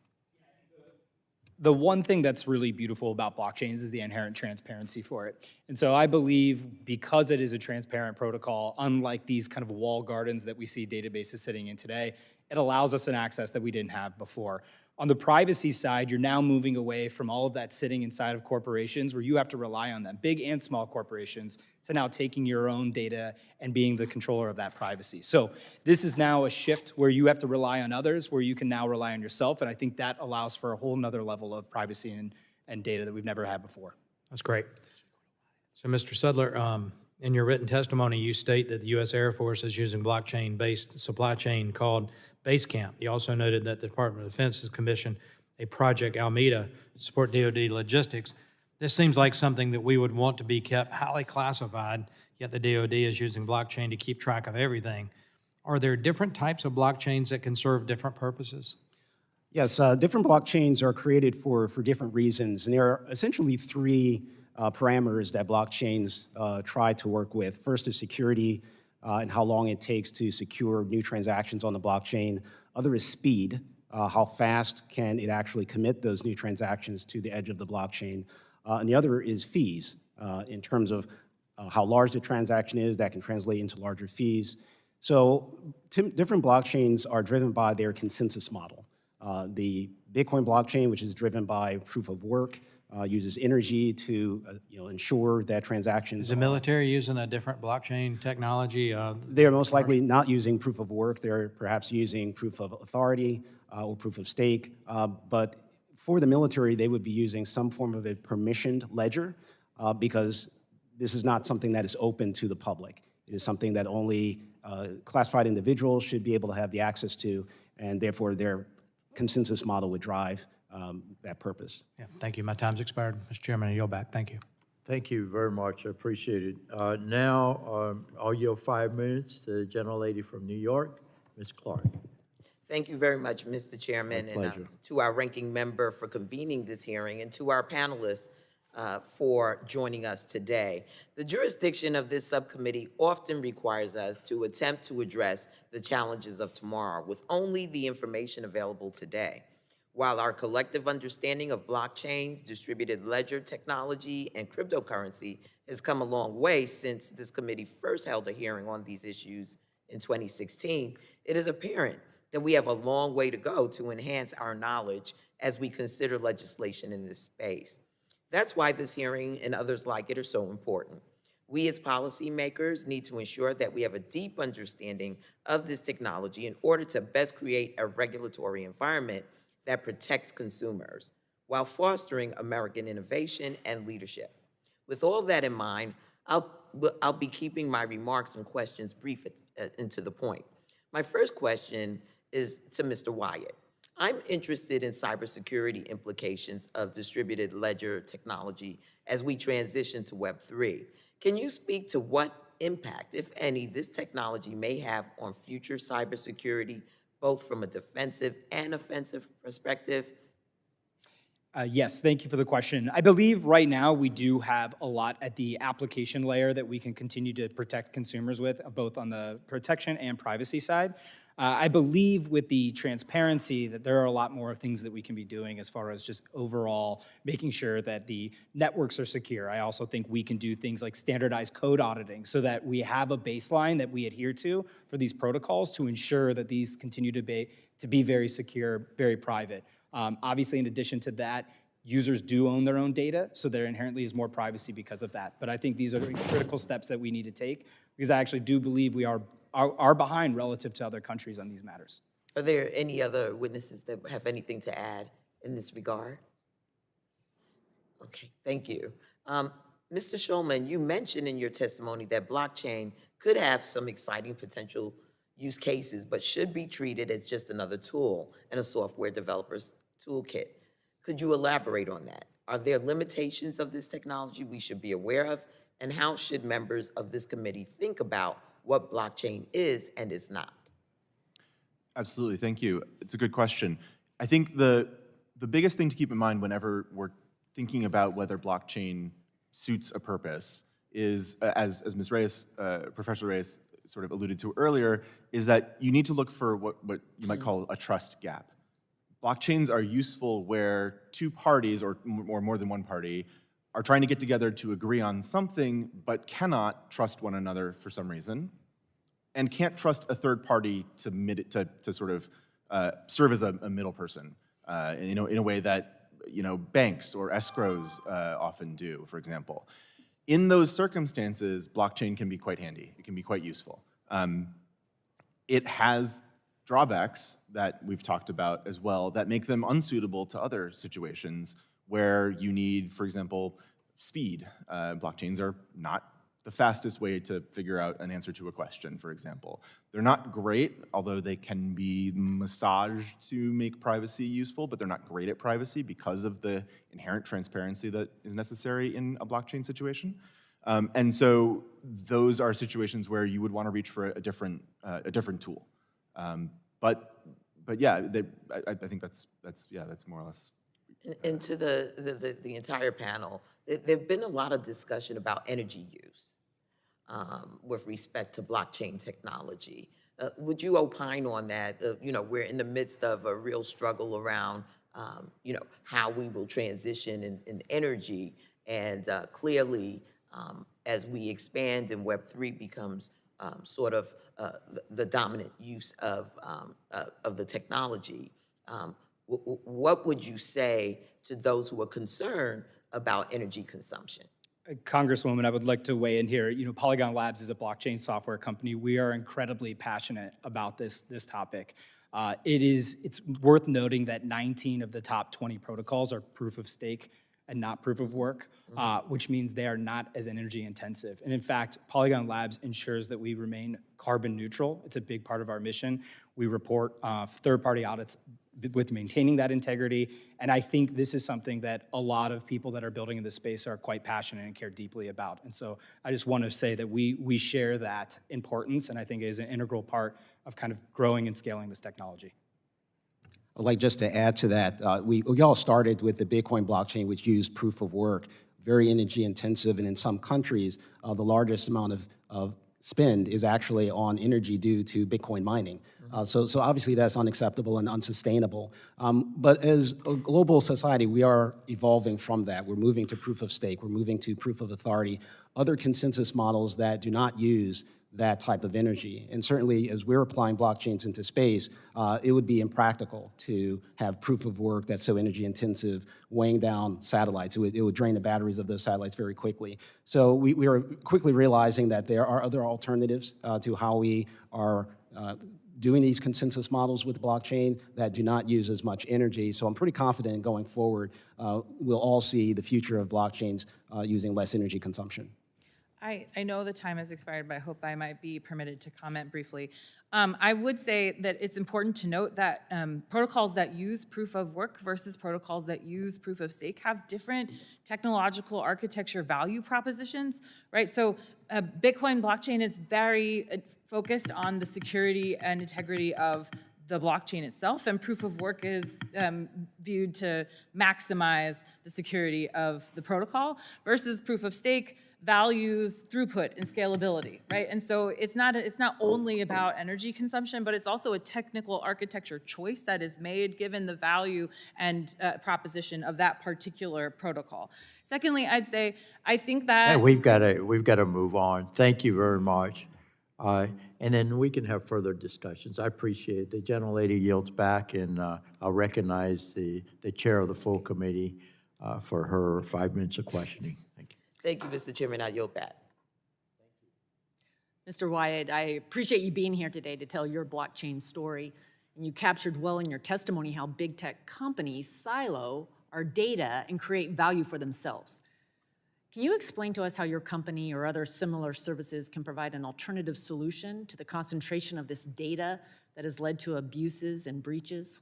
The one thing that's really beautiful about blockchains is the inherent transparency for it. And so I believe because it is a transparent protocol, unlike these kind of wall gardens that we see databases sitting in today, it allows us an access that we didn't have before. On the privacy side, you're now moving away from all of that sitting inside of corporations where you have to rely on them, big and small corporations, to now taking your own data and being the controller of that privacy. So this is now a shift where you have to rely on others, where you can now rely on yourself, and I think that allows for a whole nother level of privacy and data that we've never had before. That's great. So, Mr. Sudler, in your written testimony, you state that the U.S. Air Force is using blockchain-based supply chain called Basecamp. You also noted that the Department of Defense has commissioned a Project Almeida to support DoD logistics. This seems like something that we would want to be kept highly classified, yet the DoD is using blockchain to keep track of everything. Are there different types of blockchains that can serve different purposes? Yes, different blockchains are created for different reasons, and there are essentially three parameters that blockchains try to work with. First is security and how long it takes to secure new transactions on the blockchain. Other is speed, how fast can it actually commit those new transactions to the edge of the blockchain. And the other is fees, in terms of how large the transaction is, that can translate into larger fees. So different blockchains are driven by their consensus model. The Bitcoin blockchain, which is driven by proof of work, uses energy to ensure that transactions. Is the military using a different blockchain technology? They're most likely not using proof of work. They're perhaps using proof of authority or proof of stake. But for the military, they would be using some form of a permissioned ledger because this is not something that is open to the public. It is something that only classified individuals should be able to have the access to, and therefore their consensus model would drive that purpose. Yeah, thank you. My time's expired. Mr. Chairman, I yield back. Thank you. Thank you very much. I appreciate it. Now, I'll yield 5 minutes to the gentlelady from New York, Ms. Clark. Thank you very much, Mr. Chairman, and pleasure. to our ranking member for convening this hearing, and to our panelists for joining us today. The jurisdiction of this subcommittee often requires us to attempt to address the challenges of tomorrow with only the information available today. While our collective understanding of blockchains, distributed ledger technology, and cryptocurrency has come a long way since this committee first held a hearing on these issues in 2016, it is apparent that we have a long way to go to enhance our knowledge as we consider legislation in this space. That's why this hearing and others like it are so important. We as policymakers need to ensure that we have a deep understanding of this technology in order to best create a regulatory environment that protects consumers while fostering American innovation and leadership. With all that in mind, I'll be keeping my remarks and questions brief and to the point. My first question is to Mr. Wyatt. I'm interested in cybersecurity implications of distributed ledger technology as we transition to Web3. Can you speak to what impact, if any, this technology may have on future cybersecurity, both from a defensive and offensive perspective? Yes, thank you for the question. I believe right now we do have a lot at the application layer that we can continue to protect consumers with, both on the protection and privacy side. I believe with the transparency that there are a lot more things that we can be doing as far as just overall making sure that the networks are secure. I also think we can do things like standardized code auditing so that we have a baseline that we adhere to for these protocols to ensure that these continue to be very secure, very private. Obviously, in addition to that, users do own their own data, so there inherently is more privacy because of that. But I think these are critical steps that we need to take because I actually do believe we are behind relative to other countries on these matters. Are there any other witnesses that have anything to add in this regard? Okay, thank you. Mr. Schulman, you mentioned in your testimony that blockchain could have some exciting potential use cases, but should be treated as just another tool in a software developer's toolkit. Could you elaborate on that? Are there limitations of this technology we should be aware of? And how should members of this committee think about what blockchain is and is not? Absolutely, thank you. It's a good question. I think the biggest thing to keep in mind whenever we're thinking about whether blockchain suits a purpose is, as Ms. Reyes, Professor Reyes sort of alluded to earlier, is that you need to look for what you might call a trust gap. Blockchains are useful where two parties, or more than one party, are trying to get together to agree on something, but cannot trust one another for some reason, and can't trust a third party to sort of serve as a middle person, in a way that banks or escrows often do, for example. In those circumstances, blockchain can be quite handy. It can be quite useful. It has drawbacks that we've talked about as well that make them unsuitable to other situations where you need, for example, speed. Blockchains are not the fastest way to figure out an answer to a question, for example. They're not great, although they can be massaged to make privacy useful, but they're not great at privacy because of the inherent transparency that is necessary in a blockchain situation. And so those are situations where you would want to reach for a different tool. But yeah, I think that's more or less. And to the entire panel, there've been a lot of discussion about energy use with respect to blockchain technology. Would you opine on that? We're in the midst of a real struggle around, how we will transition in energy, and clearly, as we expand and Web3 becomes sort of the dominant use of the technology. What would you say to those who are concerned about energy consumption. Congresswoman, I would like to weigh in here. Polygon Labs is a blockchain software company. We are incredibly passionate about this topic. It's worth noting that 19 of the top 20 protocols are proof of stake and not proof of work, which means they are not as energy intensive. And in fact, Polygon Labs ensures that we remain carbon neutral. It's a big part of our mission. We report third-party audits with maintaining that integrity. And I think this is something that a lot of people that are building in this space are quite passionate and care deeply about. And so I just want to say that we share that importance, and I think it is an integral part of kind of growing and scaling this technology. I'd like just to add to that, we all started with the Bitcoin blockchain, which used proof of work, very energy intensive, and in some countries, the largest amount of spend is actually on energy due to Bitcoin mining. So obviously that's unacceptable and unsustainable. But as a global society, we are evolving from that. We're moving to proof of stake, we're moving to proof of authority, other consensus models that do not use that type of energy. And certainly, as we're applying blockchains into space, it would be impractical to have proof of work that's so energy intensive, weighing down satellites. It would drain the batteries of those satellites very quickly. So we are quickly realizing that there are other alternatives to how we are doing these consensus models with blockchain that do not use as much energy. So I'm pretty confident going forward, we'll all see the future of blockchains using less energy consumption. I know the time has expired, but I hope I might be permitted to comment briefly. I would say that it's important to note that protocols that use proof of work versus protocols that use proof of stake have different technological architecture value propositions, right? So Bitcoin blockchain is very focused on the security and integrity of the blockchain itself, and proof of work is viewed to maximize the security of the protocol versus proof of stake values throughput and scalability, right? And so it's not only about energy consumption, but it's also a technical architecture choice that is made given the value and proposition of that particular protocol. Secondly, I'd say I think that Hey, we've got to move on. Thank you very much. And then we can have further discussions. I appreciate it. The gentlelady yields back, and I'll recognize the chair of the full committee for her 5 minutes of questioning. Thank you. Thank you, Mr. Chairman. I yield back. Mr. Wyatt, I appreciate you being here today to tell your blockchain story. And you captured well in your testimony how big tech companies silo our data and create value for themselves. Can you explain to us how your company or other similar services can provide an alternative solution to the concentration of this data that has led to abuses and breaches?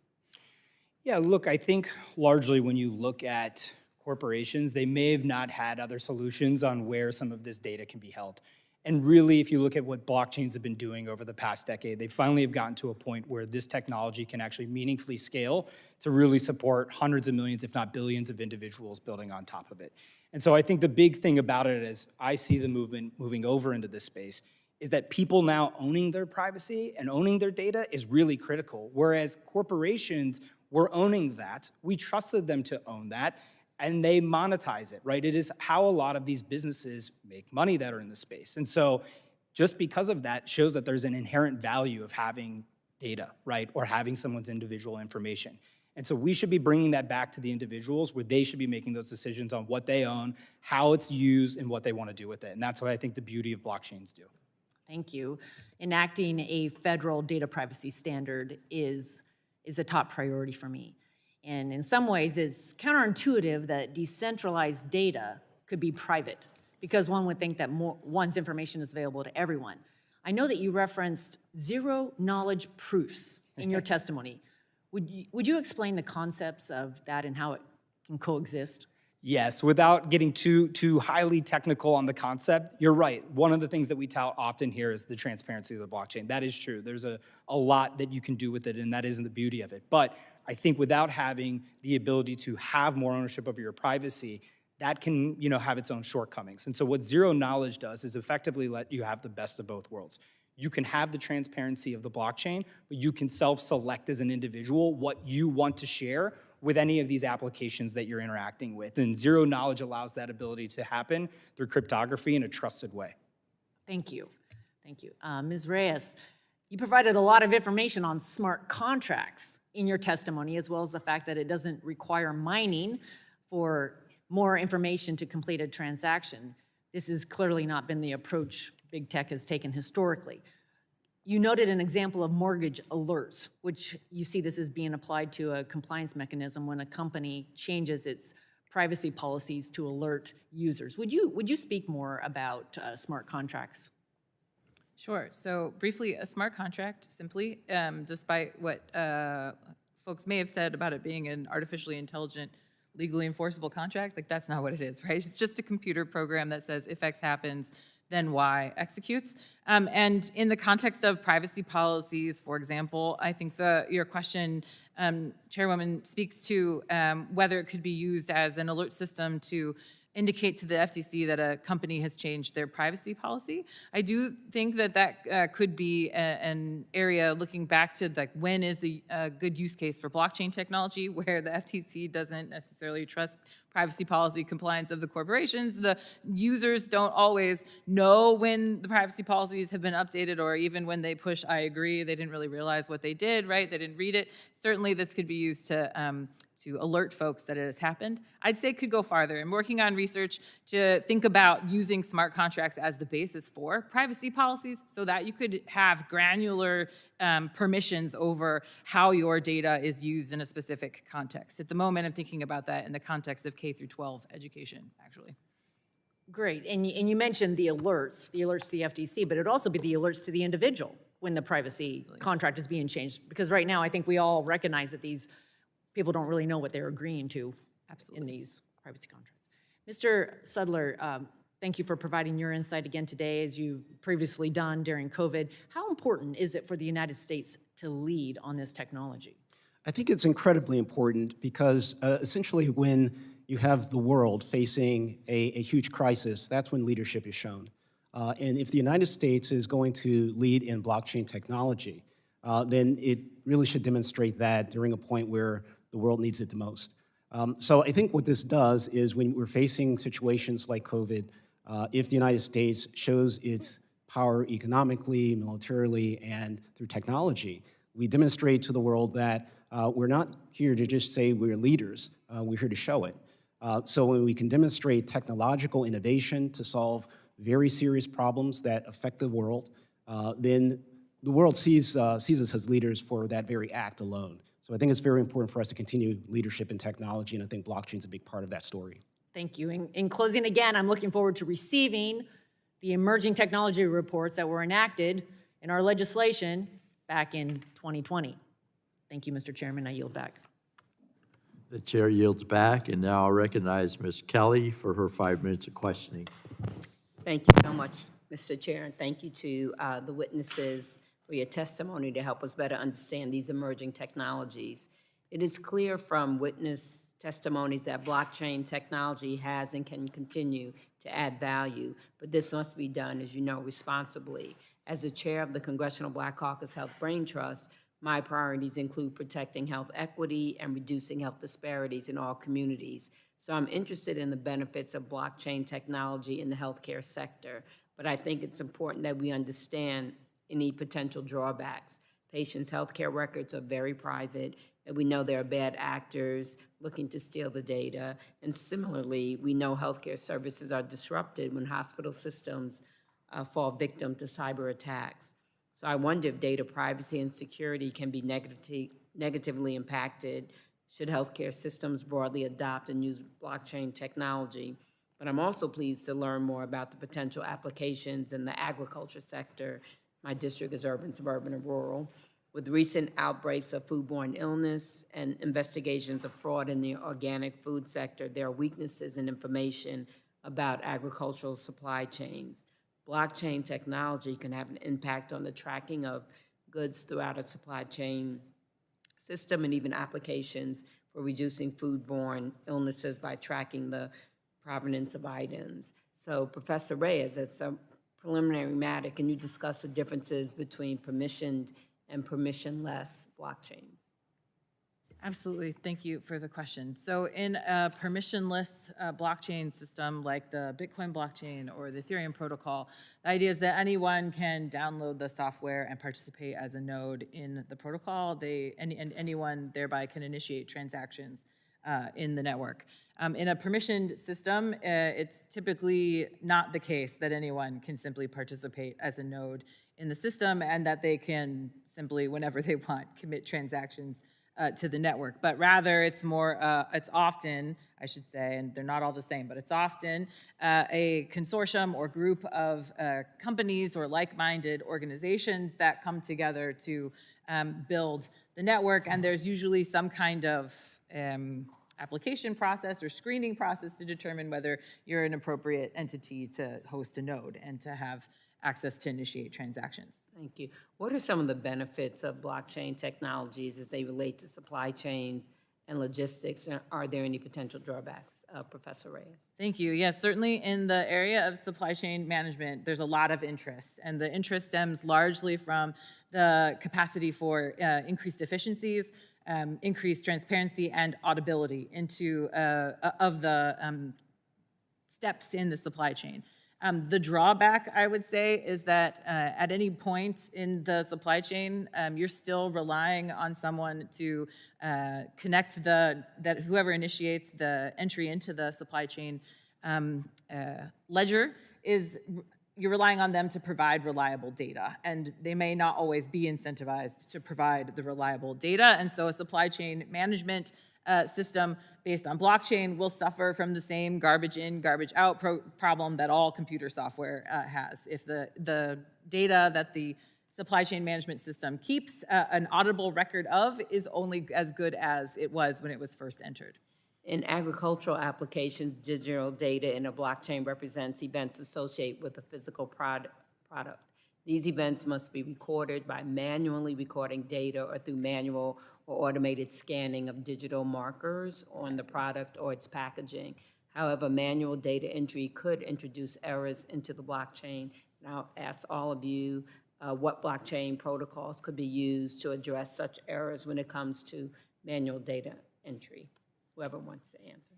Yeah, look, I think largely when you look at corporations, they may have not had other solutions on where some of this data can be held. And really, if you look at what blockchains have been doing over the past decade, they finally have gotten to a point where this technology can actually meaningfully scale to really support hundreds of millions, if not billions of individuals building on top of it. And so I think the big thing about it, as I see the movement moving over into this space, is that people now owning their privacy and owning their data is really critical. Whereas corporations were owning that, we trusted them to own that, and they monetize it, right? It is how a lot of these businesses make money that are in the space. And so just because of that shows that there's an inherent value of having data, right? Or having someone's individual information. And so we should be bringing that back to the individuals where they should be making those decisions on what they own, how it's used, and what they want to do with it. And that's what I think the beauty of blockchains do. Thank you. Enacting a federal data privacy standard is a top priority for me. And in some ways, it's counterintuitive that decentralized data could be private, because one would think that one's information is available to everyone. I know that you referenced zero-knowledge proofs in your testimony. Would you explain the concepts of that and how it can coexist? Yes, without getting too highly technical on the concept, you're right. One of the things that we tout often here is the transparency of the blockchain. That is true. There's a lot that you can do with it, and that isn't the beauty of it. But I think without having the ability to have more ownership over your privacy, that can, have its own shortcomings. And so what zero knowledge does is effectively let you have the best of both worlds. You can have the transparency of the blockchain, but you can self-select as an individual what you want to share with any of these applications that you're interacting with. And zero knowledge allows that ability to happen through cryptography in a trusted way. Thank you. Thank you. Ms. Reyes, you provided a lot of information on smart contracts in your testimony, as well as the fact that it doesn't require mining for more information to complete a transaction. This has clearly not been the approach big tech has taken historically. You noted an example of mortgage alerts, which you see this as being applied to a compliance mechanism when a company changes its privacy policies to alert users. Would you speak more about smart contracts? Sure. So briefly, a smart contract, simply, despite what folks may have said about it being an artificially intelligent, legally enforceable contract, like that's not what it is, right? It's just a computer program that says if X happens, then Y executes. And in the context of privacy policies, for example, I think your question, Chairwoman, speaks to whether it could be used as an alert system to indicate to the FTC that a company has changed their privacy policy. I do think that could be an area looking back to like when is a good use case for blockchain technology where the FTC doesn't necessarily trust privacy policy compliance of the corporations. The users don't always know when the privacy policies have been updated, or even when they push I agree, they didn't really realize what they did, right? They didn't read it. Certainly this could be used to alert folks that it has happened. I'd say it could go farther. I'm working on research to think about using smart contracts as the basis for privacy policies so that you could have granular permissions over how your data is used in a specific context. At the moment, I'm thinking about that in the context of K through 12 education, actually. Great, and you mentioned the alerts to the FTC, but it'd also be the alerts to the individual when the privacy contract is being changed. Because right now, I think we all recognize that these people don't really know what they're agreeing to in these privacy contracts. Mr. Sudler, thank you for providing your insight again today, as you've previously done during COVID. How important is it for the United States to lead on this technology? I think it's incredibly important because essentially when you have the world facing a huge crisis, that's when leadership is shown. And if the United States is going to lead in blockchain technology, then it really should demonstrate that during a point where the world needs it the most. So I think what this does is when we're facing situations like COVID, if the United States shows its power economically, militarily, and through technology, we demonstrate to the world that we're not here to just say we're leaders, we're here to show it. So when we can demonstrate technological innovation to solve very serious problems that affect the world, then the world sees us as leaders for that very act alone. So I think it's very important for us to continue leadership in technology, and I think blockchain is a big part of that story. Thank you. In closing, again, I'm looking forward to receiving the emerging technology reports that were enacted in our legislation back in 2020. Thank you, Mr. Chairman. I yield back. The chair yields back, and now I'll recognize Ms. Kelly for her 5 minutes of questioning. Thank you so much, Mr. Chair, and thank you to the witnesses for your testimony to help us better understand these emerging technologies. It is clear from witness testimonies that blockchain technology has and can continue to add value, but this must be done, as you know, responsibly. As the chair of the Congressional Black Caucus Health Brain Trust, my priorities include protecting health equity and reducing health disparities in all communities. So I'm interested in the benefits of blockchain technology in the healthcare sector, but I think it's important that we understand any potential drawbacks. Patients' healthcare records are very private, and we know there are bad actors looking to steal the data. And similarly, we know healthcare services are disrupted when hospital systems fall victim to cyber attacks. So I wonder if data privacy and security can be negatively impacted should healthcare systems broadly adopt and use blockchain technology. But I'm also pleased to learn more about the potential applications in the agriculture sector. My district is urban, suburban, and rural. With recent outbreaks of foodborne illness and investigations of fraud in the organic food sector, there are weaknesses in information about agricultural supply chains. Blockchain technology can have an impact on the tracking of goods throughout a supply chain system and even applications for reducing foodborne illnesses by tracking the provenance of items. So Professor Reyes, as a preliminary matter, can you discuss the differences between permissioned and permissionless blockchains? Absolutely. Thank you for the question. So in a permissionless blockchain system like the Bitcoin blockchain or the Ethereum protocol, the idea is that anyone can download the software and participate as a node in the protocol. And anyone thereby can initiate transactions in the network. In a permissioned system, it's typically not the case that anyone can simply participate as a node in the system and that they can simply, whenever they want, commit transactions to the network. But rather, it's often, I should say, and they're not all the same, but it's often a consortium or group of companies or like-minded organizations that come together to build the network, and there's usually some kind of application process or screening process to determine whether you're an appropriate entity to host a node and to have access to initiate transactions. Thank you. What are some of the benefits of blockchain technologies as they relate to supply chains and logistics? Are there any potential drawbacks, Professor Reyes? Thank you. Yes, certainly in the area of supply chain management, there's a lot of interest, and the interest stems largely from the capacity for increased efficiencies, increased transparency, and auditability into of the steps in the supply chain. The drawback, I would say, is that at any point in the supply chain, you're still relying on someone to connect that whoever initiates the entry into the supply chain ledger you're relying on them to provide reliable data, and they may not always be incentivized to provide the reliable data, and so a supply chain management system based on blockchain will suffer from the same garbage in, garbage out problem that all computer software has. If the data that the supply chain management system keeps an auditable record of is only as good as it was when it was first entered. In agricultural applications, digital data in a blockchain represents events associated with a physical product. These events must be recorded by manually recording data or through manual or automated scanning of digital markers on the product or its packaging. However, manual data entry could introduce errors into the blockchain. And I'll ask all of you what blockchain protocols could be used to address such errors when it comes to manual data entry. Whoever wants to answer.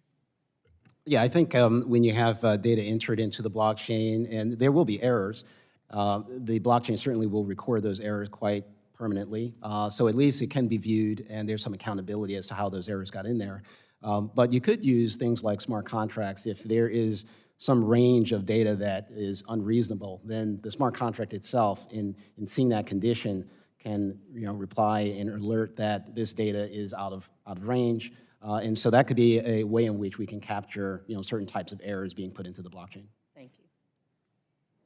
Yeah, I think when you have data entered into the blockchain, and there will be errors, the blockchain certainly will record those errors quite permanently. So at least it can be viewed, and there's some accountability as to how those errors got in there. But you could use things like smart contracts. If there is some range of data that is unreasonable, then the smart contract itself, in seeing that condition, can reply and alert that this data is out of range. And so that could be a way in which we can capture certain types of errors being put into the blockchain. Thank you.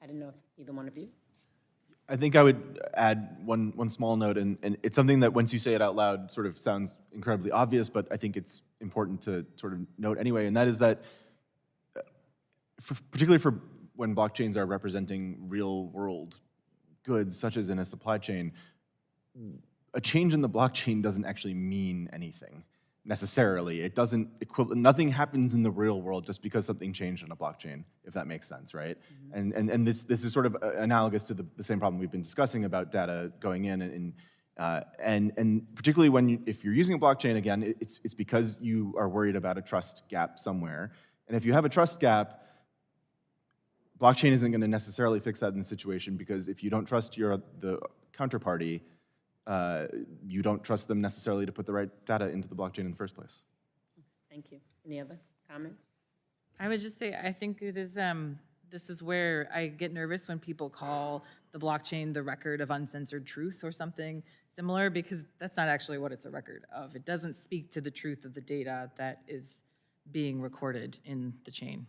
I didn't know if either one of you. I think I would add one small note, and it's something that once you say it out loud sort of sounds incredibly obvious, but I think it's important to sort of note anyway, and that is that particularly for when blockchains are representing real world goods, such as in a supply chain, a change in the blockchain doesn't actually mean anything necessarily. It doesn't nothing happens in the real world just because something changed on a blockchain, if that makes sense, right? Mm-hmm. And this is sort of analogous to the same problem we've been discussing about data going in, and particularly if you're using a blockchain, again, it's because you are worried about a trust gap somewhere. And if you have a trust gap, blockchain isn't going to necessarily fix that in the situation, because if you don't trust the counterparty, you don't trust them necessarily to put the right data into the blockchain in the first place. Thank you. Any other comments? I would just say, I think it is, this is where I get nervous when people call the blockchain the record of uncensored truth or something similar, because that's not actually what it's a record of. It doesn't speak to the truth of the data that is being recorded in the chain.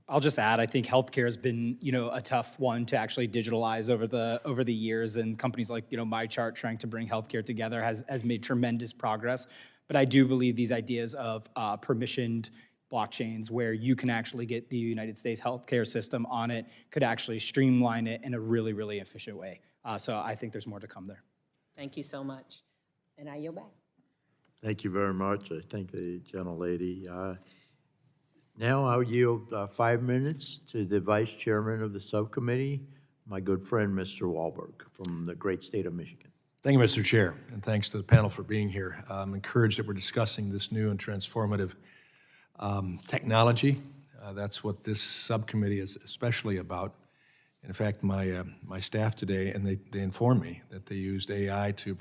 I'll just add, I think healthcare has been, a tough one to actually digitalize over the years, and companies like, MyChart trying to bring healthcare together has made tremendous progress. But I do believe these ideas of permissioned blockchains, where you can actually get the United States healthcare system on it, could actually streamline it in a really, really efficient way. So I think there's more to come there. Thank you so much. And I yield back. Thank you very much. I thank the gentlelady. Now I'll yield 5 minutes to the Vice Chairman of the Subcommittee, my good friend, Mr. Wahlberg, from the great state of Michigan. Thank you, Mr. Chair, and thanks to the panel for being here. I'm encouraged that we're discussing this new and transformative technology. That's what this subcommittee is especially about. In fact, my staff today, and they informed me that they used AI to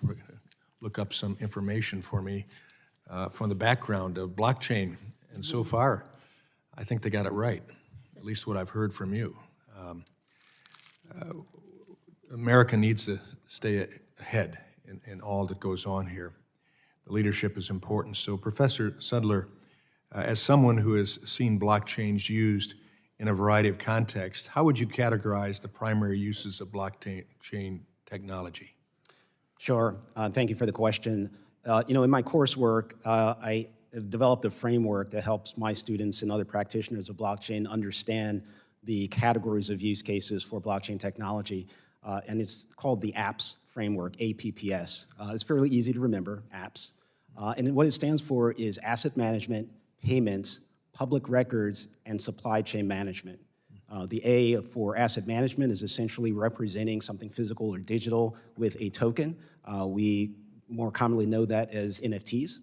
look up some information for me from the background of blockchain. And so far, I think they got it right, at least what I've heard from you. America needs to stay ahead in all that goes on here. The leadership is important. So Professor Sudler, as someone who has seen blockchains used in a variety of contexts, how would you categorize the primary uses of blockchain technology? Sure. Thank you for the question. In my coursework, I have developed a framework that helps my students and other practitioners of blockchain understand the categories of use cases for blockchain technology, and it's called the APPS framework, APPS. It's fairly easy to remember, APPS. And what it stands for is asset management, payments, public records, and supply chain management. The A for asset management is essentially representing something physical or digital with a token. We more commonly know that as NFTs.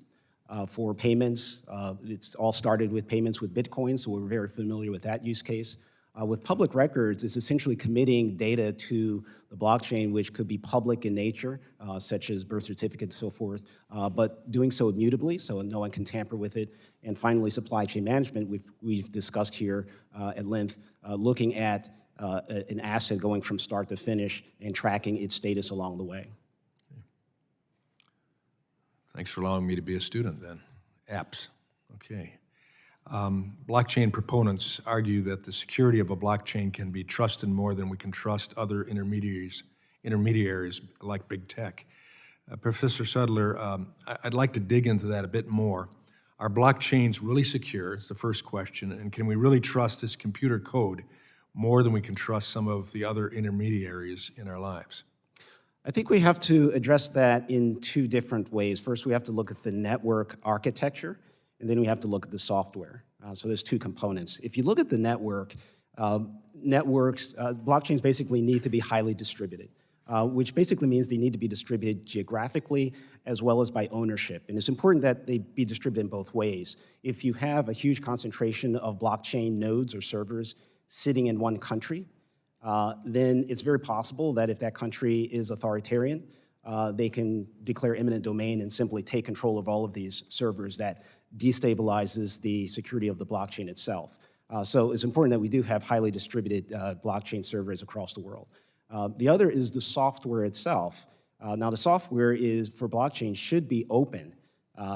For payments, it's all started with payments with Bitcoin, so we're very familiar with that use case. With public records, it's essentially committing data to the blockchain, which could be public in nature, such as birth certificates and so forth, but doing so immutably, so no one can tamper with it. And finally, supply chain management, we've discussed here at length, looking at an asset going from start to finish and tracking its status along the way. Thanks for allowing me to be a student then. Apps, okay. Blockchain proponents argue that the security of a blockchain can be trusted more than we can trust other intermediaries like big tech. Professor Sudler, I'd like to dig into that a bit more. Are blockchains really secure? Is the first question. And can we really trust this computer code more than we can trust some of the other intermediaries in our lives? I think we have to address that in two different ways. First, we have to look at the network architecture, and then we have to look at the software. So there's two components. If you look at the network, blockchains basically need to be highly distributed, which basically means they need to be distributed geographically as well as by ownership. And it's important that they be distributed in both ways. If you have a huge concentration of blockchain nodes or servers sitting in one country, then it's very possible that if that country is authoritarian, they can declare eminent domain and simply take control of all of these servers. That destabilizes the security of the blockchain itself. So it's important that we do have highly distributed blockchain servers across the world. The other is the software itself. Now the software for blockchain should be open,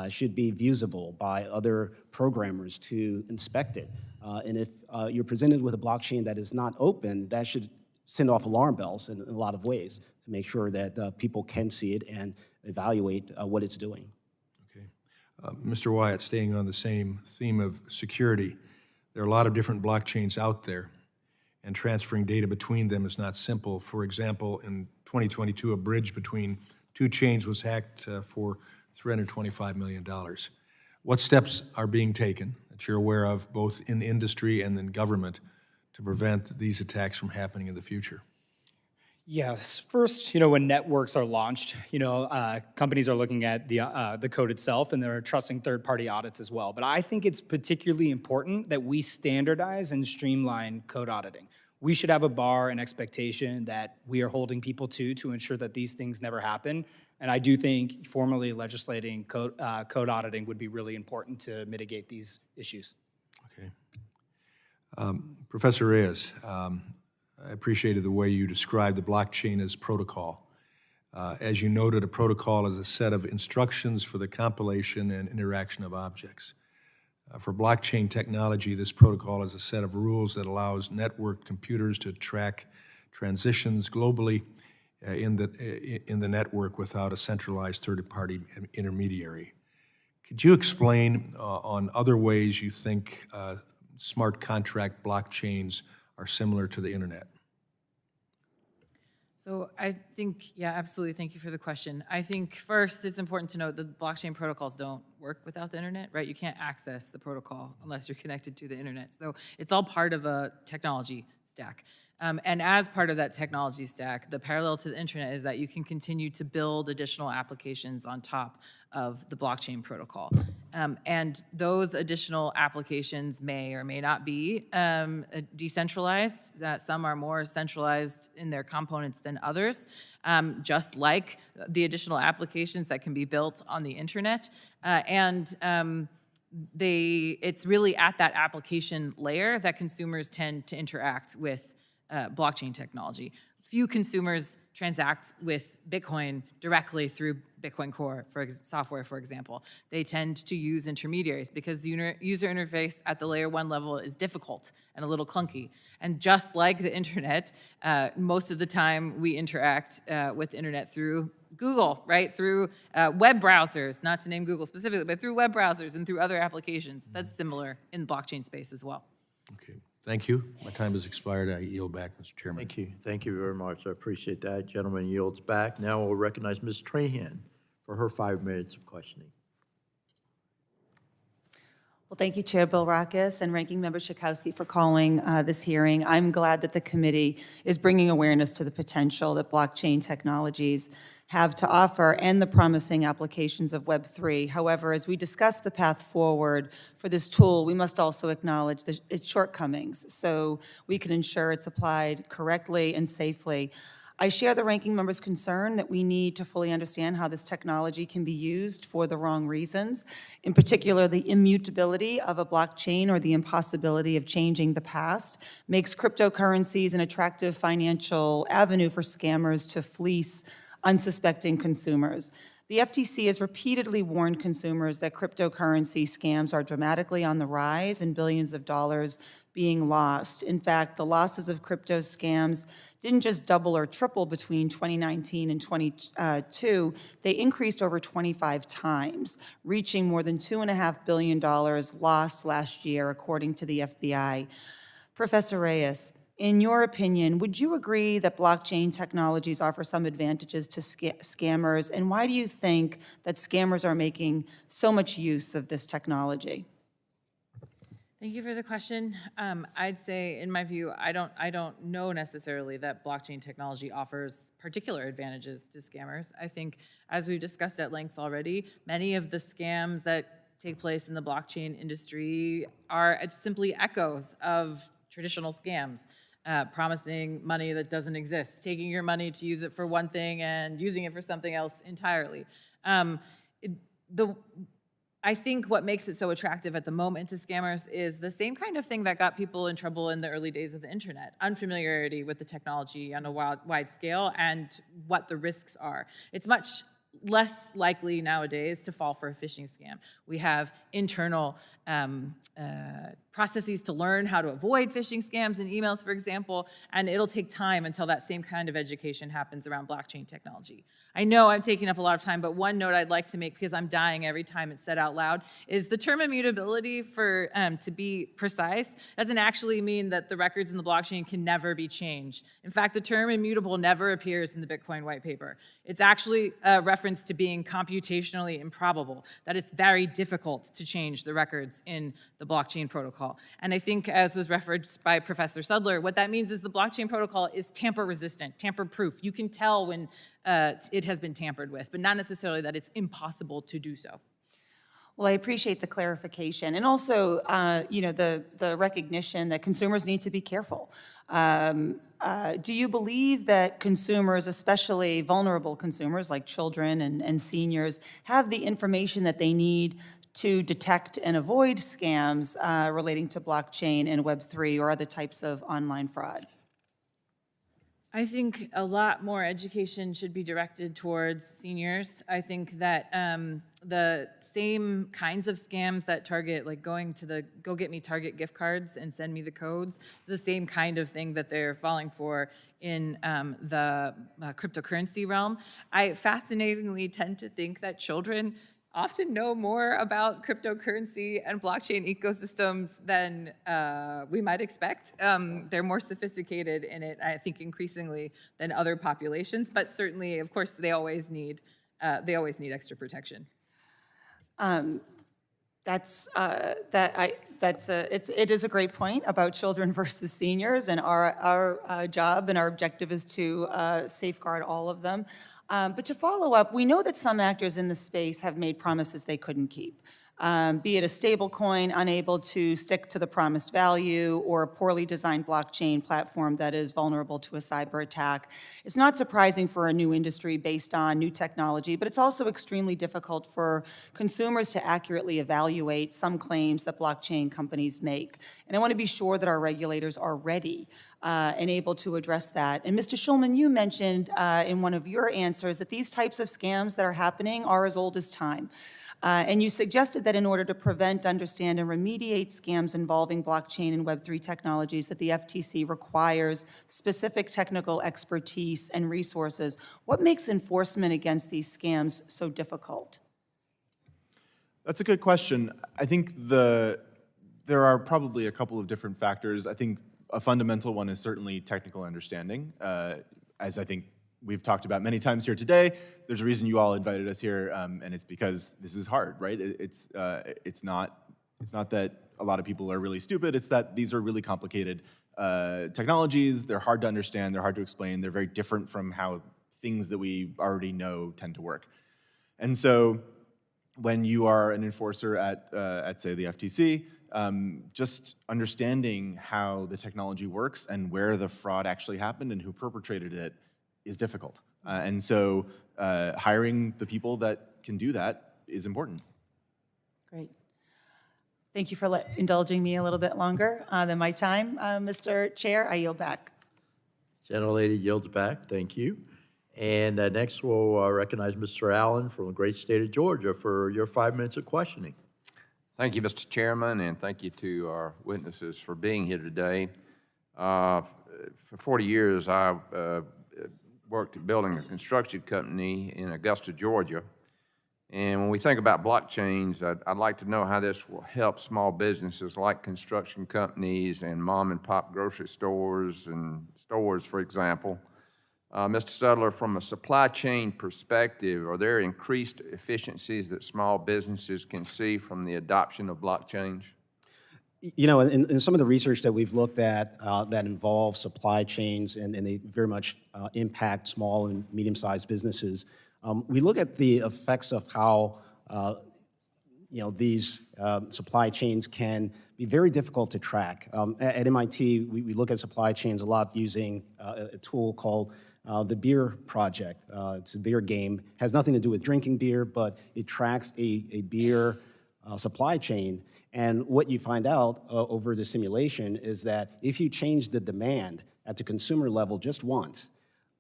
should be viewable by other programmers to inspect it. And if you're presented with a blockchain that is not open, that should send off alarm bells in a lot of ways to make sure that people can see it and evaluate what it's doing. Okay. Mr. Wyatt, staying on the same theme of security, there are a lot of different blockchains out there, and transferring data between them is not simple. For example, in 2022, a bridge between two chains was hacked for $325 million. What steps are being taken that you're aware of, both in industry and in government, to prevent these attacks from happening in the future? Yes. First, when networks are launched, companies are looking at the code itself, and they're trusting third-party audits as well. But I think it's particularly important that we standardize and streamline code auditing. We should have a bar and expectation that we are holding people to ensure that these things never happen. And I do think formally legislating code auditing would be really important to mitigate these issues. Okay. Professor Reyes, I appreciated the way you described the blockchain as protocol. As you noted, a protocol is a set of instructions for the compilation and interaction of objects. For blockchain technology, this protocol is a set of rules that allows networked computers to track transitions globally in the network without a centralized third-party intermediary. Could you explain on other ways you think smart contract blockchains are similar to the internet? So I think, yeah, absolutely. Thank you for the question. I think first it's important to note that blockchain protocols don't work without the internet, right? You can't access the protocol unless you're connected to the internet. So it's all part of a technology stack. And as part of that technology stack, the parallel to the internet is that you can continue to build additional applications on top of the blockchain protocol. And those additional applications may or may not be decentralized. Some are more centralized in their components than others, just like the additional applications that can be built on the internet. It's really at that application layer that consumers tend to interact with blockchain technology. Few consumers transact with Bitcoin directly through Bitcoin Core software, for example. They tend to use intermediaries because the user interface at the layer 1 level is difficult and a little clunky. And just like the internet, most of the time we interact with the internet through Google, right? Through web browsers, not to name Google specifically, but through web browsers and through other applications. That's similar in the blockchain space as well. Okay, thank you. My time has expired. I yield back, Mr. Chairman. Thank you. Thank you very much. I appreciate that. Gentleman yields back. Now we'll recognize Ms. Trahan for her 5 minutes of questioning. Well, thank you, Chair Bilrakis and Ranking Member Schakowsky for calling this hearing. I'm glad that the committee is bringing awareness to the potential that blockchain technologies have to offer and the promising applications of Web3. However, as we discuss the path forward for this tool, we must also acknowledge its shortcomings so we can ensure it's applied correctly and safely. I share the ranking member's concern that we need to fully understand how this technology can be used for the wrong reasons, in particular the immutability of a blockchain or the impossibility of changing the past makes cryptocurrencies an attractive financial avenue for scammers to fleece unsuspecting consumers. The FTC has repeatedly warned consumers that cryptocurrency scams are dramatically on the rise and billions of dollars being lost. In fact, the losses of crypto scams didn't just double or triple between 2019 and 22, they increased over 25 times, reaching more than $2.5 billion lost last year, according to the FBI. Professor Reyes, in your opinion, would you agree that blockchain technologies offer some advantages to scammers, and why do you think that scammers are making so much use of this technology? Thank you for the question. I'd say, in my view, I don't know necessarily that blockchain technology offers particular advantages to scammers. I think, as we've discussed at length already, many of the scams that take place in the blockchain industry are simply echoes of traditional scams. Promising money that doesn't exist, taking your money to use it for one thing and using it for something else entirely. I think what makes it so attractive at the moment to scammers is the same kind of thing that got people in trouble in the early days of the internet: unfamiliarity with the technology on a wide scale and what the risks are. It's much less likely nowadays to fall for a phishing scam. We have internal processes to learn how to avoid phishing scams in emails, for example, and it'll take time until that same kind of education happens around blockchain technology. I know I'm taking up a lot of time, but one note I'd like to make, because I'm dying every time it's said out loud, is the term immutability, to be precise, doesn't actually mean that the records in the blockchain can never be changed. In fact, the term immutable never appears in the Bitcoin white paper. It's actually a reference to being computationally improbable, that it's very difficult to change the records in the blockchain protocol. And I think, as was referenced by Professor Sudler, what that means is the blockchain protocol is tamper-resistant, tamper-proof. You can tell when it has been tampered with, but not necessarily that it's impossible to do so. Well, I appreciate the clarification, and also, the recognition that consumers need to be careful. Do you believe that consumers, especially vulnerable consumers like children and seniors, have the information that they need to detect and avoid scams relating to blockchain and Web3 or other types of online fraud? I think a lot more education should be directed towards seniors. I think that the same kinds of scams that target, like going to the Go Get Me Target gift cards and send me the codes, the same kind of thing that they're falling for in the cryptocurrency realm. I fascinatingly tend to think that children often know more about cryptocurrency and blockchain ecosystems than we might expect. They're more sophisticated in it, I think, increasingly than other populations, but certainly, of course, they always need extra protection. That It is a great point about children versus seniors, and our job and our objective is to safeguard all of them. But to follow up, we know that some actors in the space have made promises they couldn't keep. Be it a stable coin unable to stick to the promised value, or a poorly designed blockchain platform that is vulnerable to a cyber attack. It's not surprising for a new industry based on new technology, but it's also extremely difficult for consumers to accurately evaluate some claims that blockchain companies make. And I want to be sure that our regulators are ready and able to address that. And Mr. Schulman, you mentioned in one of your answers that these types of scams that are happening are as old as time. And you suggested that in order to prevent, understand, and remediate scams involving blockchain and Web3 technologies, that the FTC requires specific technical expertise and resources. What makes enforcement against these scams so difficult? That's a good question. I think there are probably a couple of different factors. I think a fundamental one is certainly technical understanding. As I think we've talked about many times here today, there's a reason you all invited us here, and it's because this is hard, right? It's not that a lot of people are really stupid, it's that these are really complicated technologies, they're hard to understand, they're hard to explain, they're very different from how things that we already know tend to work. And so when you are an enforcer at say, the FTC, just understanding how the technology works and where the fraud actually happened and who perpetrated it is difficult. And so hiring the people that can do that is important. Great. Thank you for indulging me a little bit longer than my time. Mr. Chair, I yield back. Gentlelady yields back. Thank you. And next, we'll recognize Mr. Allen from the great state of Georgia for your 5 minutes of questioning. Thank you, Mr. Chairman, and thank you to our witnesses for being here today. For 40 years, I worked at building a construction company in Augusta, Georgia. And when we think about blockchains, I'd like to know how this will help small businesses like construction companies and mom and pop grocery stores and stores, for example. Mr. Sudler, from a supply chain perspective, are there increased efficiencies that small businesses can see from the adoption of blockchains? You know, in some of the research that we've looked at that involves supply chains and they very much impact small and medium-sized businesses, we look at the effects of how these supply chains can be very difficult to track. At MIT, we look at supply chains a lot using a tool called the Beer Project. It's a beer game. It has nothing to do with drinking beer, but it tracks a beer supply chain. And what you find out over the simulation is that if you change the demand at the consumer level just once,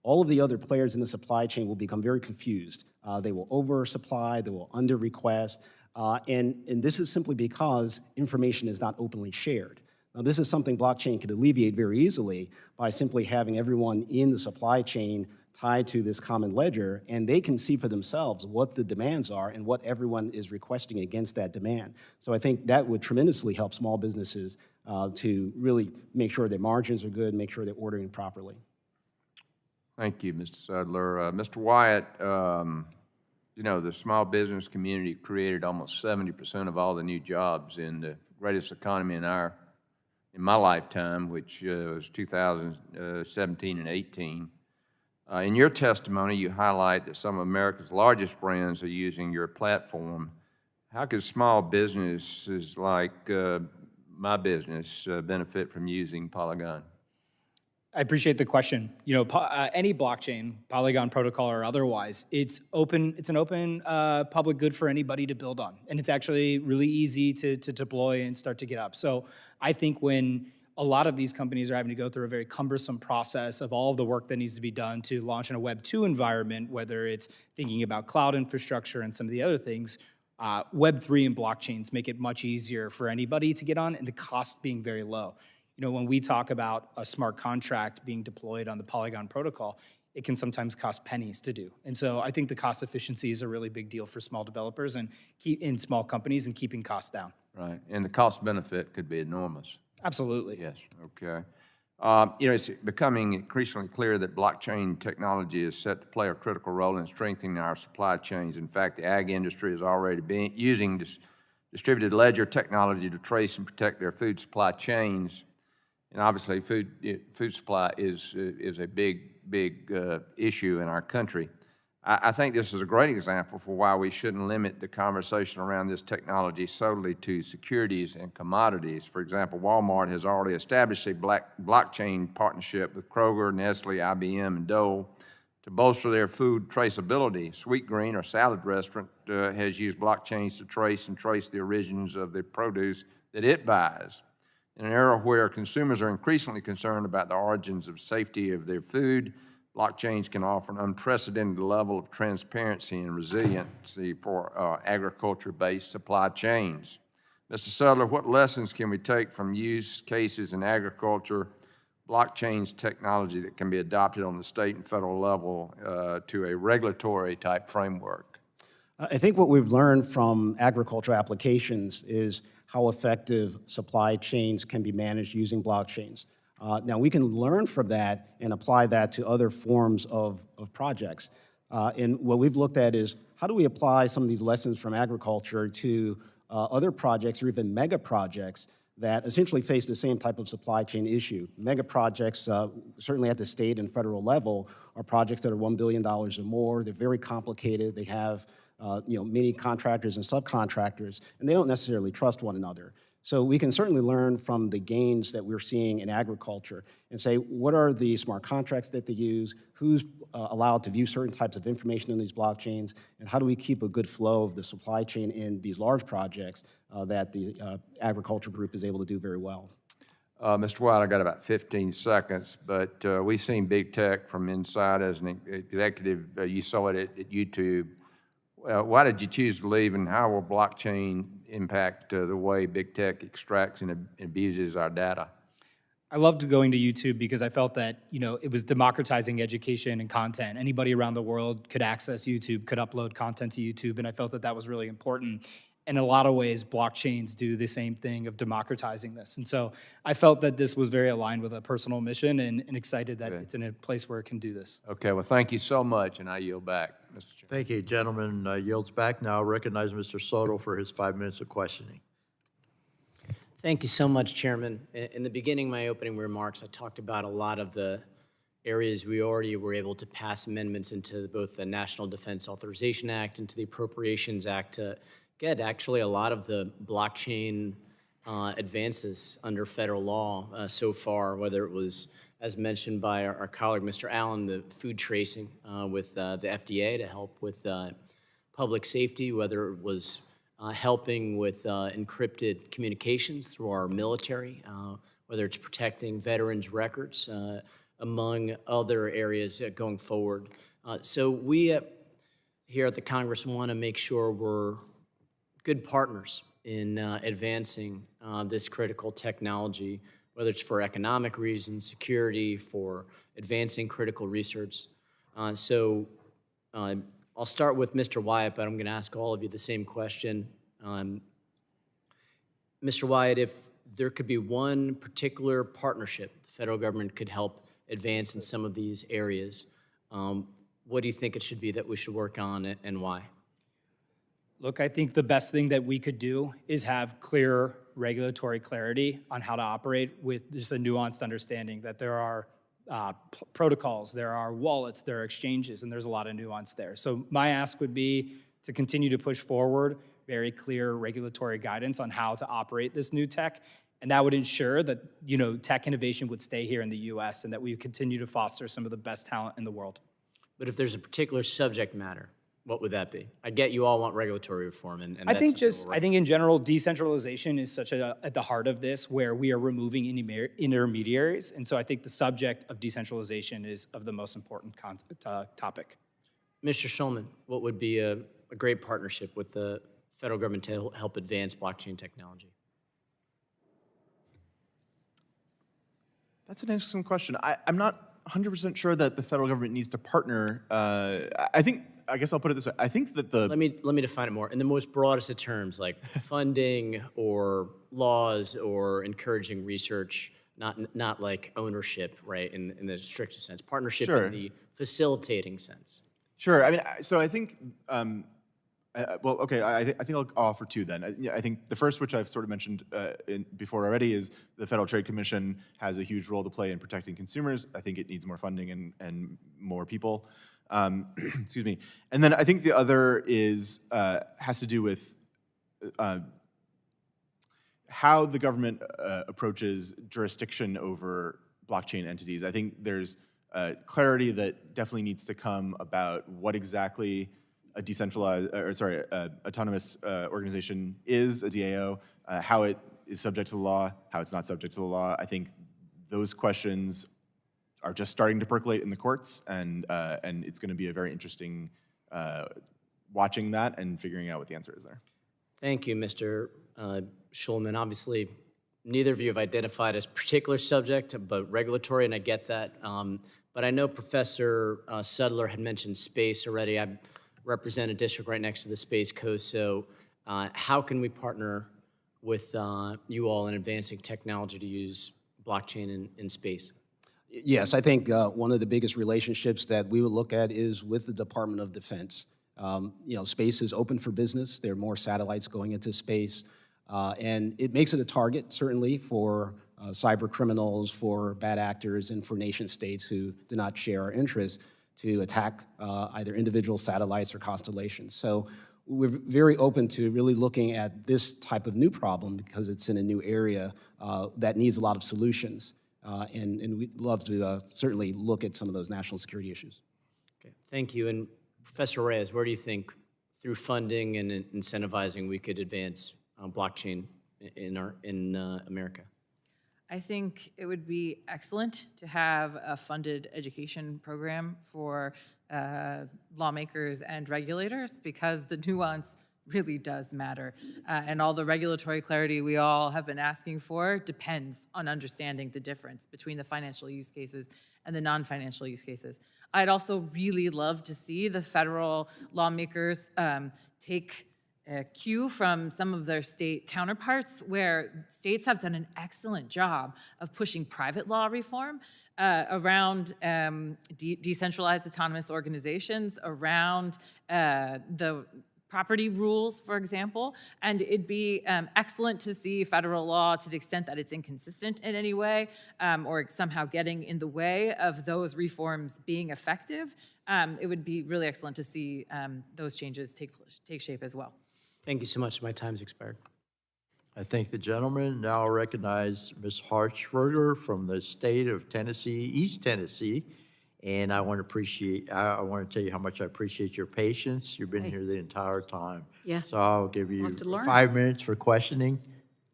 all of the other players in the supply chain will become very confused. They will oversupply, they will under-request, and this is simply because information is not openly shared. Now, this is something blockchain could alleviate very easily by simply having everyone in the supply chain tied to this common ledger, and they can see for themselves what the demands are and what everyone is requesting against that demand. So I think that would tremendously help small businesses to really make sure their margins are good, make sure they're ordering properly. Thank you, Mr. Sudler. Mr. Wyatt, you know, the small business community created almost 70% of all the new jobs in the greatest economy in my lifetime, which was 2017 and 18. In your testimony, you highlight that some of America's largest brands are using your platform. How could small businesses like my business benefit from using Polygon? I appreciate the question. You know, any blockchain, Polygon protocol or otherwise, it's open. It's an open public good for anybody to build on, and it's actually really easy to deploy and start to get up. So I think when a lot of these companies are having to go through a very cumbersome process of all of the work that needs to be done to launch in a Web2 environment, whether it's thinking about cloud infrastructure and some of the other things, Web3 and blockchains make it much easier for anybody to get on, and the cost being very low. You know, when we talk about a smart contract being deployed on the Polygon protocol, it can sometimes cost pennies to do. And so I think the cost efficiency is a really big deal for small developers and in small companies and keeping costs down. Right, and the cost benefit could be enormous. Absolutely. Yes, okay. You know, it's becoming increasingly clear that blockchain technology is set to play a critical role in strengthening our supply chains. In fact, the ag industry is already using distributed ledger technology to trace and protect their food supply chains. And obviously, food supply is a big issue in our country. I think this is a great example for why we shouldn't limit the conversation around this technology solely to securities and commodities. For example, Walmart has already established a blockchain partnership with Kroger, Nestle, IBM, and Dole to bolster their food traceability. Sweetgreen, or salad restaurant, has used blockchains to trace the origins of the produce that it buys. In an era where consumers are increasingly concerned about the origins of safety of their food, blockchains can offer an unprecedented level of transparency and resiliency for agriculture-based supply chains. Mr. Sudler, what lessons can we take from use cases in agriculture, blockchains technology that can be adopted on the state and federal level to a regulatory type framework? I think what we've learned from agricultural applications is how effective supply chains can be managed using blockchains. Now, we can learn from that and apply that to other forms of projects. And what we've looked at is how do we apply some of these lessons from agriculture to other projects or even mega projects that essentially face the same type of supply chain issue. Mega projects, certainly at the state and federal level, are projects that are $1 billion or more. They're very complicated. They have many contractors and subcontractors, and they don't necessarily trust one another. So we can certainly learn from the gains that we're seeing in agriculture and say, what are the smart contracts that they use, who's allowed to view certain types of information in these blockchains, and how do we keep a good flow of the supply chain in these large projects that the agriculture group is able to do very well. Mr. Wyatt, I got about 15 seconds, but we've seen big tech from inside as an executive. You saw it at YouTube. Why did you choose to leave, and how will blockchain impact the way big tech extracts and abuses our data? I loved going to YouTube because I felt that, it was democratizing education and content. Anybody around the world could access YouTube, could upload content to YouTube, and I felt that that was really important. In a lot of ways, blockchains do the same thing of democratizing this. And so I felt that this was very aligned with a personal mission and excited that it's in a place where it can do this. Okay, well, thank you so much, and I yield back, Mr. Chairman. Thank you, gentleman. Yields back now. Recognize Mr. Soto for his 5 minutes of questioning. Thank you so much, Chairman. In the beginning of my opening remarks, I talked about a lot of the areas we already were able to pass amendments into both the National Defense Authorization Act and to the Appropriations Act to get actually a lot of the blockchain advances under federal law so far, whether it was, as mentioned by our colleague, Mr. Allen, the food tracing with the FDA to help with public safety, whether it was helping with encrypted communications through our military, whether it's protecting veterans' records, among other areas going forward. So we here at the Congress want to make sure we're good partners in advancing this critical technology, whether it's for economic reasons, security, for advancing critical research. So I'll start with Mr. Wyatt, but I'm going to ask all of you the same question. Mr. Wyatt, if there could be one particular partnership the federal government could help advance in some of these areas, what do you think it should be that we should work on and why? Look, I think the best thing that we could do is have clear regulatory clarity on how to operate with just a nuanced understanding that there are protocols, there are wallets, there are exchanges, and there's a lot of nuance there. So my ask would be to continue to push forward very clear regulatory guidance on how to operate this new tech, and that would ensure that tech innovation would stay here in the U.S. and that we continue to foster some of the best talent in the world. But if there's a particular subject matter, what would that be? I get you all want regulatory reform, and I think in general, decentralization is such at the heart of this, where we are removing intermediaries, and so I think the subject of decentralization is of the most important topic. Mr. Schulman, what would be a great partnership with the federal government to help advance blockchain technology? That's an interesting question. I'm not 100% sure that the federal government needs to partner. I guess I'll put it this way. I think that Let me define it more. In the most broadest of terms, like funding or laws or encouraging research, not like ownership, right, in the strictest sense. Partnership Sure. in the facilitating sense. Sure. I mean, so I think Well, okay, I think I'll offer two then. I think the first, which I've sort of mentioned before already, is the Federal Trade Commission has a huge role to play in protecting consumers. I think it needs more funding and more people. Excuse me. And then I think the other is has to do with how the government approaches jurisdiction over blockchain entities. I think there's clarity that definitely needs to come about what exactly a autonomous organization is, a DAO, how it is subject to the law, how it's not subject to the law. I think those questions are just starting to percolate in the courts, and it's going to be a very interesting watching that and figuring out what the answer is there. Thank you, Mr. Schulman. Obviously, neither of you have identified a particular subject, but regulatory, and I get that. But I know Professor Sudler had mentioned space already. I represent a district right next to the Space Coast, so how can we partner with you all in advancing technology to use blockchain in space? Yes, I think one of the biggest relationships that we would look at is with the Department of Defense. Space is open for business. There are more satellites going into space, and it makes it a target, certainly, for cyber criminals, for bad actors, and for nation states who do not share our interests to attack either individual satellites or constellations. So we're very open to really looking at this type of new problem because it's in a new area that needs a lot of solutions. And we'd love to certainly look at some of those national security issues. Okay, thank you. And Professor Reyes, where do you think through funding and incentivizing we could advance blockchain in America? I think it would be excellent to have a funded education program for lawmakers and regulators because the nuance really does matter. And all the regulatory clarity we all have been asking for depends on understanding the difference between the financial use cases and the non-financial use cases. I'd also really love to see the federal lawmakers take a cue from some of their state counterparts where states have done an excellent job of pushing private law reform around decentralized autonomous organizations, around the property rules, for example, and it'd be excellent to see federal law, to the extent that it's inconsistent in any way or somehow getting in the way of those reforms being effective. It would be really excellent to see those changes take shape as well. Thank you so much. My time's expired. I thank the gentleman. Now I'll recognize Ms. Hartsberger from the state of Tennessee, East Tennessee. And I want to tell you how much I appreciate your patience. You've been here the entire time. Yeah. So I'll give you Want to learn. 5 minutes for questioning.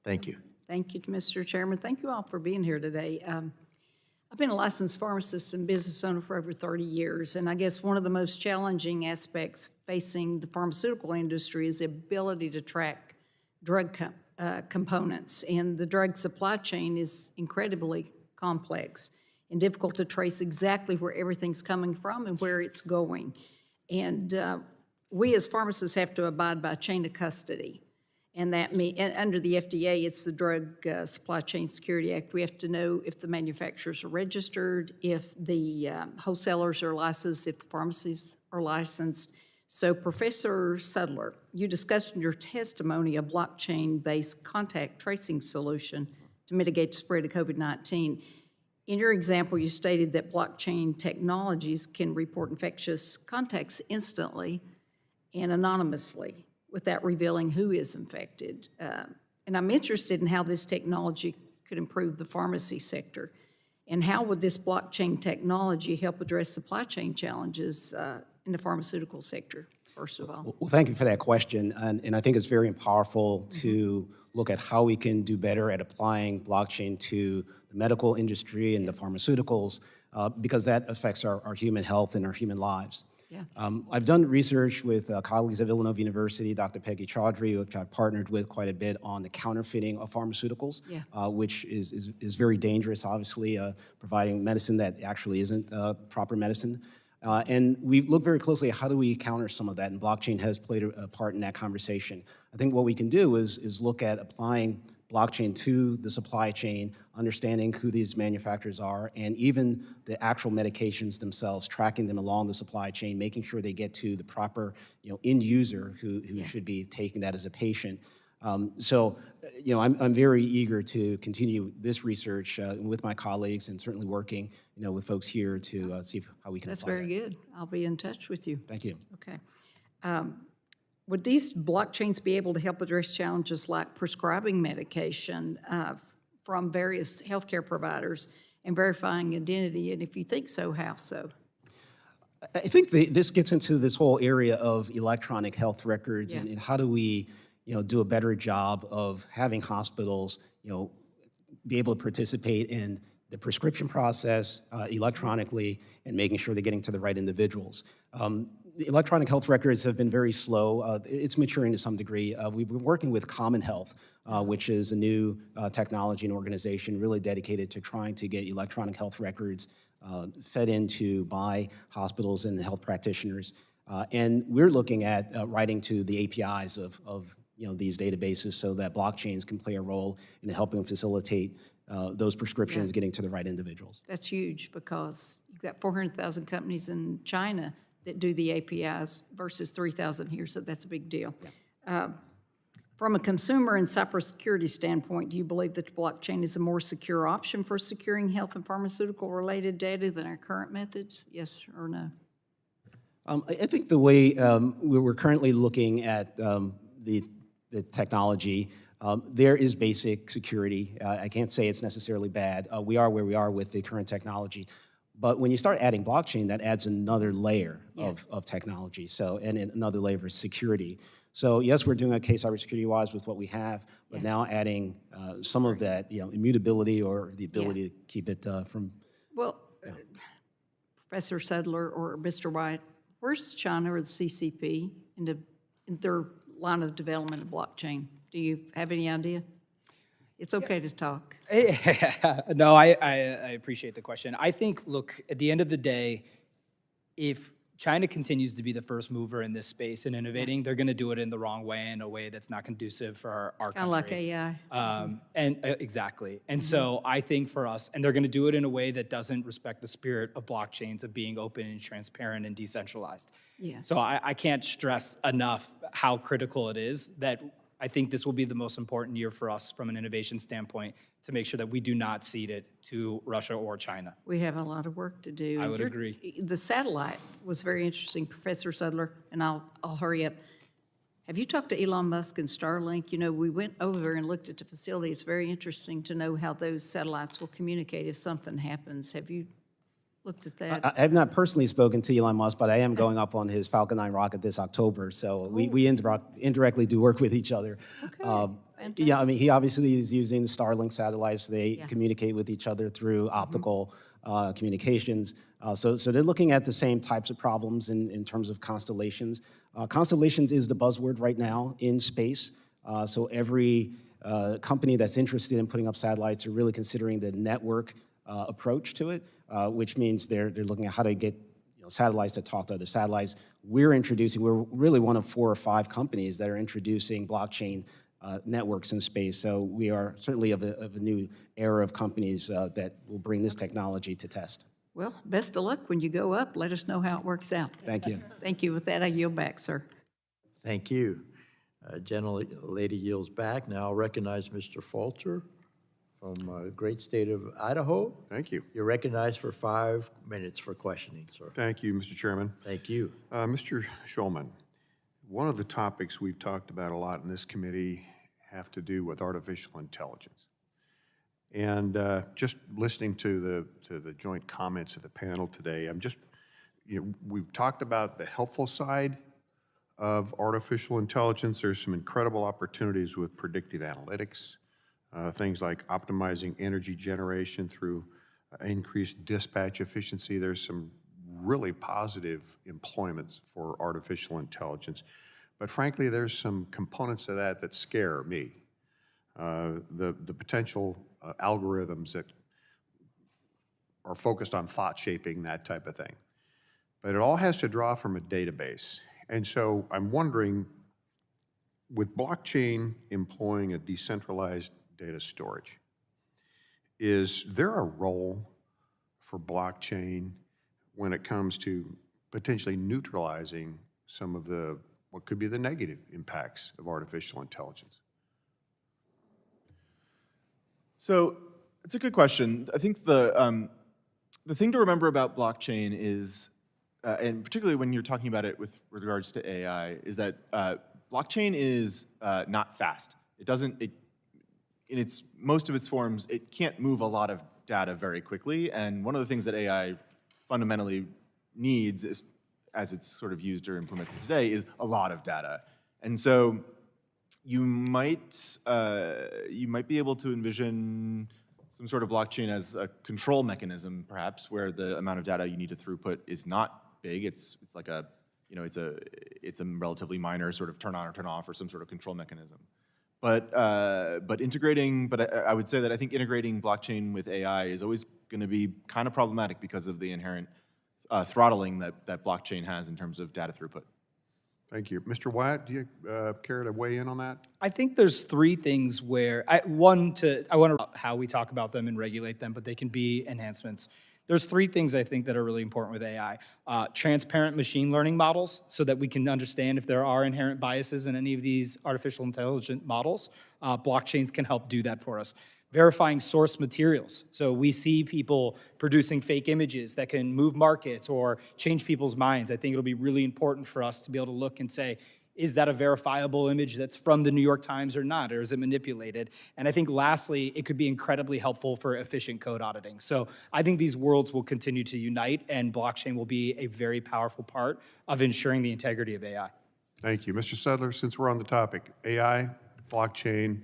Thank you. Thank you, Mr. Chairman. Thank you all for being here today. I've been a licensed pharmacist and business owner for over 30 years, and I guess one of the most challenging aspects facing the pharmaceutical industry is the ability to track drug components, and the drug supply chain is incredibly complex and difficult to trace exactly where everything's coming from and where it's going. And we as pharmacists have to abide by chain of custody. And that under the FDA, it's the Drug Supply Chain Security Act. We have to know if the manufacturers are registered, if the wholesalers are licensed, if the pharmacies are licensed. So Professor Sudler, you discussed in your testimony a blockchain-based contact tracing solution to mitigate the spread of COVID-19. In your example, you stated that blockchain technologies can report infectious contacts instantly and anonymously without revealing who is infected. And I'm interested in how this technology could improve the pharmacy sector. And how would this blockchain technology help address supply chain challenges in the pharmaceutical sector, first of all? Well, thank you for that question. And I think it's very powerful to look at how we can do better at applying blockchain to the medical industry and the pharmaceuticals, because that affects our human health and our human lives. Yeah. I've done research with colleagues at Villanova University, Dr. Peggy Chaudhry, which I've partnered with quite a bit on the counterfeiting of pharmaceuticals, which is very dangerous, obviously, providing medicine that actually isn't proper medicine. And we've looked very closely at how do we counter some of that, and blockchain has played a part in that conversation. I think what we can do is look at applying blockchain to the supply chain, understanding who these manufacturers are, and even the actual medications themselves, tracking them along the supply chain, making sure they get to the proper, end user who should be taking that as a patient. I'm very eager to continue this research with my colleagues and certainly working, with folks here to see how we can That's apply very that. good. I'll be in touch with you. Thank you. Okay. Would these blockchains be able to help address challenges like prescribing medication from various healthcare providers and verifying identity? And if you think so, how so? I think this gets into this whole area of electronic health records and how do we, do a better job of having hospitals, be able to participate in the prescription process electronically and making sure they're getting to the right individuals. The electronic health records have been very slow. It's maturing to some degree. We've been working with Common Health, which is a new technology and organization really dedicated to trying to get electronic health records fed into by hospitals and health practitioners. And we're looking at writing to the APIs of these databases so that blockchains can play a role in helping facilitate those prescriptions getting to the right individuals. That's huge because you've got 400,000 companies in China that do the APIs versus 3,000 here, so that's a big deal. From a consumer and cybersecurity standpoint, do you believe that blockchain is a more secure option for securing health and pharmaceutical-related data than our current methods? Yes or no? I think the way we're currently looking at the technology, there is basic security. I can't say it's necessarily bad. We are where we are with the current technology. But when you start adding blockchain, that adds another layer of technology, and another layer of security. So yes, we're doing okay cybersecurity-wise with what we have, but now adding some of that, immutability or the ability to keep it from. Well, Professor Sudler or Mr. Wyatt, where's China or the CCP in their line of development of blockchain? Do you have any idea? It's okay to talk. No, I appreciate the question. I think, look, at the end of the day, if China continues to be the first mover in this space and innovating, they're going to do it in the wrong way, in a way that's not conducive for our country. Kind of like AI. Exactly. And so I think for us, and they're going to do it in a way that doesn't respect the spirit of blockchains, of being open and transparent and decentralized. Yeah. So I can't stress enough how critical it is that I think this will be the most important year for us from an innovation standpoint to make sure that we do not cede it to Russia or China. We have a lot of work to do. I would agree. The satellite was very interesting, Professor Sudler, and I'll hurry up. Have you talked to Elon Musk and Starlink? We went over and looked at the facility. It's very interesting to know how those satellites will communicate if something happens. Have you looked at that? I have not personally spoken to Elon Musk, but I am going up on his Falcon 9 rocket this October, so we indirectly do work with each other. Yeah, I mean, he obviously is using the Starlink satellites. They communicate with each other through optical communications. So they're looking at the same types of problems in terms of constellations. Constellations is the buzzword right now in space. So every company that's interested in putting up satellites are really considering the network approach to it, which means they're looking at how to get satellites to talk to other satellites. We're really one of 4 or 5 companies that are introducing blockchain networks in space. So we are certainly of a new era of companies that will bring this technology to test. Well, best of luck when you go up. Let us know how it works out. Thank you. Thank you. With that, I yield back, sir. Thank you. Lady yields back. Now I'll recognize Mr. Falter from great state of Idaho. Thank you. You're recognized for 5 minutes for questioning, sir. Thank you, Mr. Chairman. Thank you. Mr. Schulman, one of the topics we've talked about a lot in this committee have to do with artificial intelligence. And just listening to the joint comments of the panel today, we've talked about the helpful side of artificial intelligence. There's some incredible opportunities with predictive analytics, things like optimizing energy generation through increased dispatch efficiency. There's some really positive employments for artificial intelligence. But frankly, there's some components of that scare me. The potential algorithms that are focused on thought shaping, that type of thing. But it all has to draw from a database. And so I'm wondering, with blockchain employing a decentralized data storage. Is there a role for blockchain when it comes to potentially neutralizing some of the, what could be the negative impacts of artificial intelligence? So it's a good question. I think the thing to remember about blockchain is, and particularly when you're talking about it with regards to AI, is that blockchain is not fast. It doesn't, in its most of its forms, it can't move a lot of data very quickly. And one of the things that AI fundamentally needs, is, as it's sort of used or implemented today, is a lot of data. And so you might be able to envision some sort of blockchain as a control mechanism, perhaps, where the amount of data you need to throughput is not big. It's like a, you know, it's a relatively minor sort of turn on or turn off or some sort of control mechanism. But I would say that I think integrating blockchain with AI is always going to be kind of problematic because of the inherent throttling that blockchain has in terms of data throughput. Thank you. Mr. Wyatt, do you care to weigh in on that? I think there's three things where, I want to how we talk about them and regulate them, but they can be enhancements. There's three things I think that are really important with AI. Transparent machine learning models, so that we can understand if there are inherent biases in any of these artificial intelligent models. Blockchains can help do that for us. Verifying source materials. So we see people producing fake images that can move markets or change people's minds. I think it'll be really important for us to be able to look and say, is that a verifiable image that's from the New York Times or not, or is it manipulated? And I think lastly, it could be incredibly helpful for efficient code auditing. So I think these worlds will continue to unite, and blockchain will be a very powerful part of ensuring the integrity of AI. Thank you. Mr. Sudler, since we're on the topic, AI, blockchain,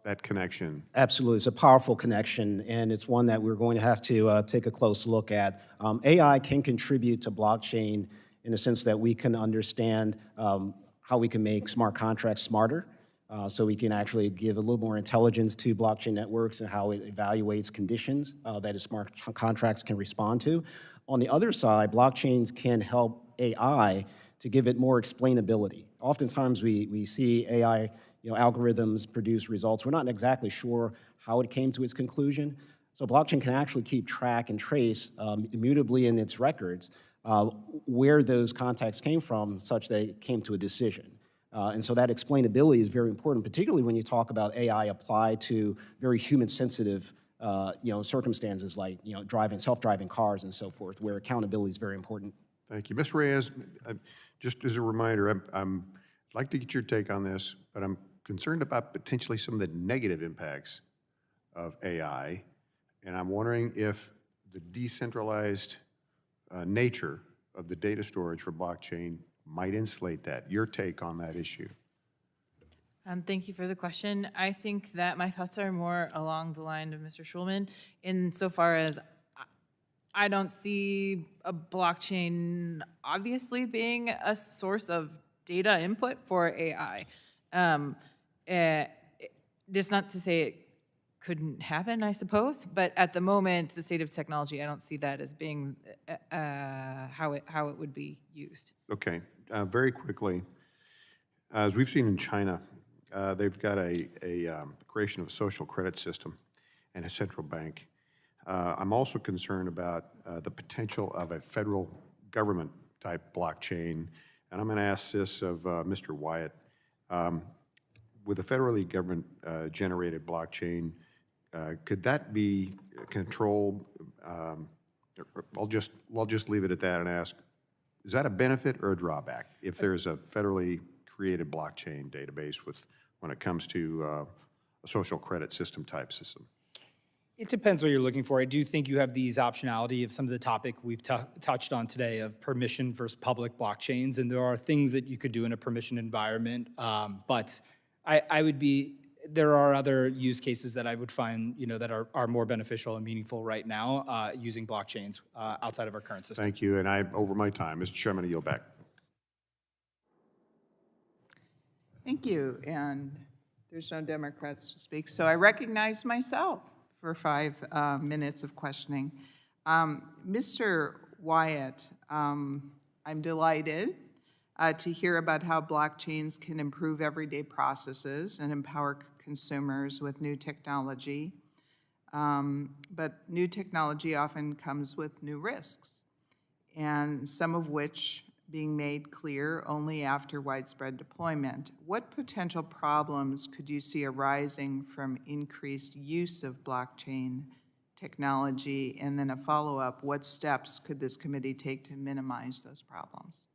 that connection. Absolutely. It's a powerful connection, and it's one that we're going to have to take a close look at. AI can contribute to blockchain in the sense that we can understand how we can make smart contracts smarter, so we can actually give a little more intelligence to blockchain networks and how it evaluates conditions that smart contracts can respond to. On the other side, blockchains can help AI to give it more explainability. Oftentimes we see AI algorithms produce results. We're not exactly sure how it came to its conclusion. So blockchain can actually keep track and trace immutably in its records where those contacts came from, such that it came to a decision. And so that explainability is very important, particularly when you talk about AI applied to very human-sensitive circumstances like self-driving cars and so forth, where accountability is very important. Thank you. Ms. Reyes, just as a reminder, I'd like to get your take on this, but I'm concerned about potentially some of the negative impacts of AI, and I'm wondering if the decentralized nature of the data storage for blockchain might insulate that. Your take on that issue? Thank you for the question. I think that my thoughts are more along the line of Mr. Schulman, insofar as I don't see a blockchain obviously being a source of data input for AI. That's not to say it couldn't happen, I suppose, but at the moment, the state of technology, I don't see that as being how it would be used. Okay, very quickly, as we've seen in China, they've got a creation of a social credit system and a central bank. I'm also concerned about the potential of a federal government-type blockchain, and I'm going to ask this of Mr. Wyatt. With a federally government-generated blockchain, could that be controlled? I'll just leave it at that and ask, is that a benefit or a drawback if there's a federally created blockchain database when it comes to a social credit system type system? It depends what you're looking for. I do think you have these optionality of some of the topic we've touched on today of permission versus public blockchains, and there are things that you could do in a permission environment, but there are other use cases that I would find, that are more beneficial and meaningful right now using blockchains outside of our current system. Thank you, and I'm over my time. Mr. Chairman, I yield back. Thank you, and there's no Democrats to speak, so I recognize myself for 5 minutes of questioning. Mr. Wyatt, I'm delighted to hear about how blockchains can improve everyday processes and empower consumers with new technology. But new technology often comes with new risks, and some of which being made clear only after widespread deployment. What potential problems could you see arising from increased use of blockchain technology? And then a follow-up, what steps could this committee take to minimize those problems?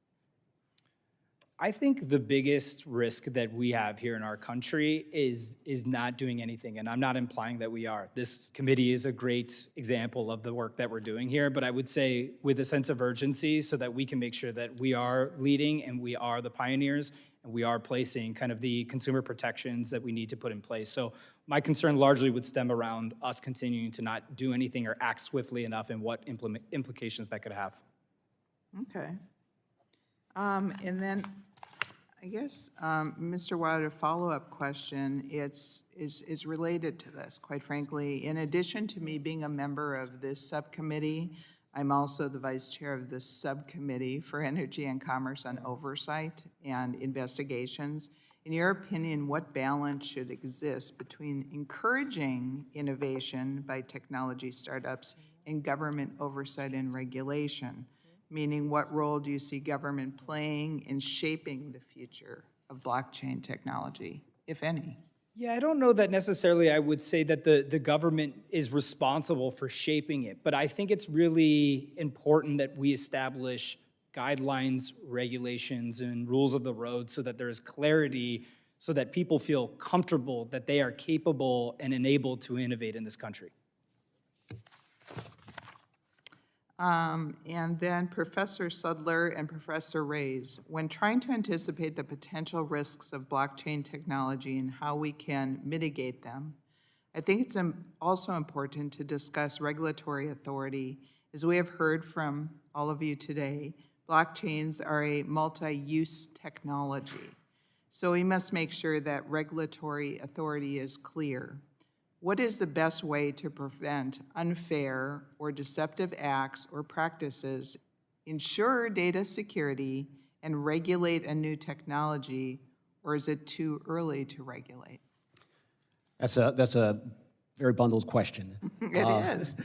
I think the biggest risk that we have here in our country is not doing anything, and I'm not implying that we are. This committee is a great example of the work that we're doing here, but I would say with a sense of urgency so that we can make sure that we are leading and we are the pioneers and we are placing kind of the consumer protections that we need to put in place. So my concern largely would stem around us continuing to not do anything or act swiftly enough and what implications that could have. Okay. And then, I guess, Mr. Wyatt, a follow-up question is related to this, quite frankly. In addition to me being a member of this subcommittee, I'm also the vice chair of the Subcommittee for Energy and Commerce on Oversight and Investigations. In your opinion, what balance should exist between encouraging innovation by technology startups and government oversight and regulation? Meaning, what role do you see government playing in shaping the future of blockchain technology, if any? Yeah, I don't know that necessarily I would say that the government is responsible for shaping it, but I think it's really important that we establish guidelines, regulations, and rules of the road so that there is clarity, so that people feel comfortable that they are capable and enabled to innovate in this country. And then Professor Sudler and Professor Reyes, when trying to anticipate the potential risks of blockchain technology and how we can mitigate them, I think it's also important to discuss regulatory authority. As we have heard from all of you today, blockchains are a multi-use technology. So we must make sure that regulatory authority is clear. What is the best way to prevent unfair or deceptive acts or practices, ensure data security, and regulate a new technology, or is it too early to regulate? That's a very bundled question. It is.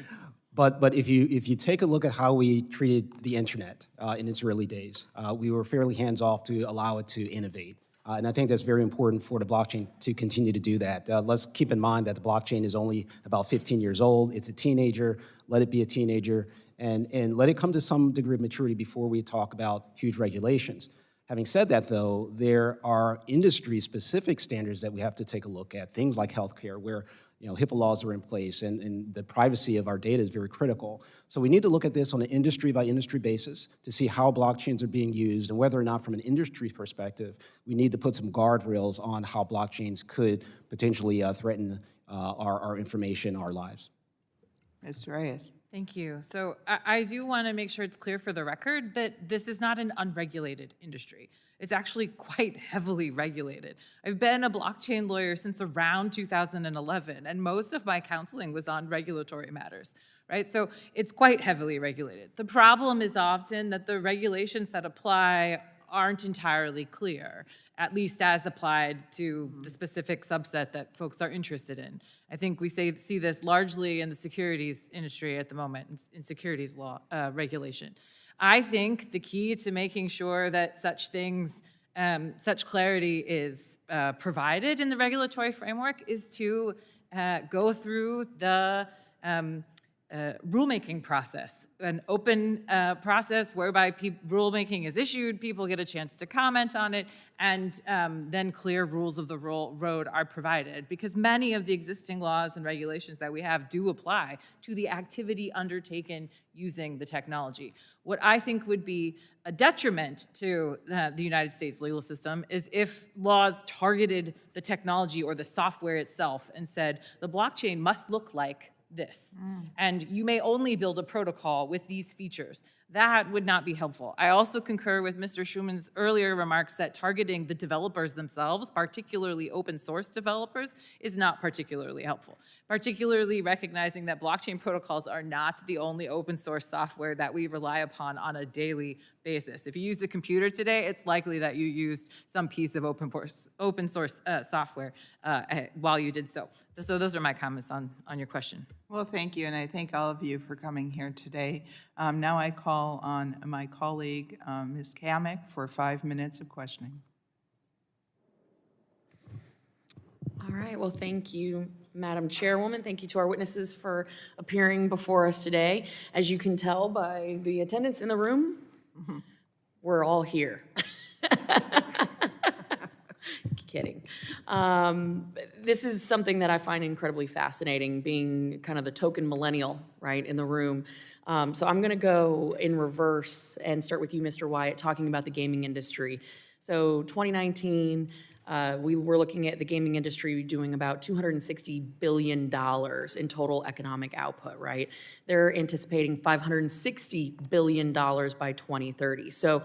But if you take a look at how we treated the internet in its early days, we were fairly hands-off to allow it to innovate. And I think that's very important for the blockchain to continue to do that. Let's keep in mind that the blockchain is only about 15 years old. It's a teenager. Let it be a teenager. And let it come to some degree of maturity before we talk about huge regulations. Having said that, though, there are industry-specific standards that we have to take a look at, things like healthcare, where HIPAA laws are in place, and the privacy of our data is very critical. So we need to look at this on an industry-by-industry basis to see how blockchains are being used and whether or not, from an industry perspective, we need to put some guardrails on how blockchains could potentially threaten our information, our lives. Ms. Reyes. Thank you. So I do want to make sure it's clear for the record that this is not an unregulated industry. It's actually quite heavily regulated. I've been a blockchain lawyer since around 2011, and most of my counseling was on regulatory matters, right? So it's quite heavily regulated. The problem is often that the regulations that apply aren't entirely clear, at least as applied to the specific subset that folks are interested in. I think we see this largely in the securities industry at the moment, in securities law regulation. I think the key to making sure that such things, such clarity is provided in the regulatory framework is to go through the rulemaking process, an open process whereby rulemaking is issued, people get a chance to comment on it, and then clear rules of the road are provided. Because many of the existing laws and regulations that we have do apply to the activity undertaken using the technology. What I think would be a detriment to the United States legal system is if laws targeted the technology or the software itself and said, the blockchain must look like this. And you may only build a protocol with these features. That would not be helpful. I also concur with Mr. Schulman's earlier remarks that targeting the developers themselves, particularly open source developers, is not particularly helpful. Particularly recognizing that blockchain protocols are not the only open source software that we rely upon on a daily basis. If you use a computer today, it's likely that you used some piece of open source software while you did so. So those are my comments on your question. Well, thank you, and I thank all of you for coming here today. Now I call on my colleague, Ms. Kamick, for 5 minutes of questioning. All right, well, thank you, Madam Chairwoman. Thank you to our witnesses for appearing before us today. As you can tell by the attendance in the room, we're all here. Kidding. This is something that I find incredibly fascinating, being kind of the token millennial, right, in the room. So I'm going to go in reverse and start with you, Mr. Wyatt, talking about the gaming industry. So 2019, we were looking at the gaming industry doing about $260 billion in total economic output, right? They're anticipating $560 billion by 2030. So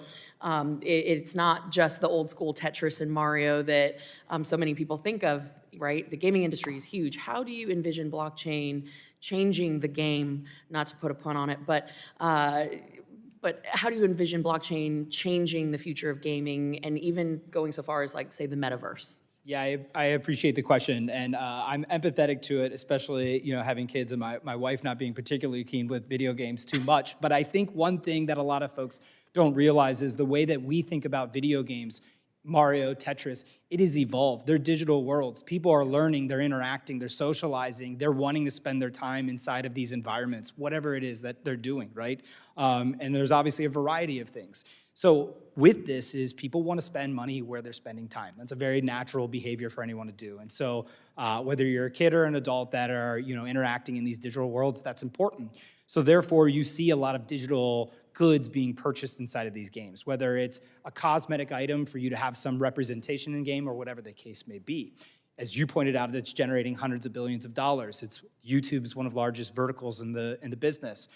it's not just the old school Tetris and Mario that so many people think of, right? The gaming industry is huge. How do you envision blockchain changing the game, not to put a pun on it, but how do you envision blockchain changing the future of gaming and even going so far as, like, say, the metaverse? Yeah, I appreciate the question, and I'm empathetic to it, especially, you know, having kids and my wife not being particularly keen with video games too much. But I think one thing that a lot of folks don't realize is the way that we think about video games, Mario, Tetris, it has evolved. They're digital worlds. People are learning, they're interacting, they're socializing, they're wanting to spend their time inside of these environments, whatever it is that they're doing, right? And there's obviously a variety of things. So with this is people want to spend money where they're spending time. That's a very natural behavior for anyone to do. And so whether you're a kid or an adult that are, you know, interacting in these digital worlds, that's important. So therefore, you see a lot of digital goods being purchased inside of these games, whether it's a cosmetic item for you to have some representation in game or whatever the case may be. As you pointed out, it's generating hundreds of billions of dollars. YouTube is one of the largest verticals in the business.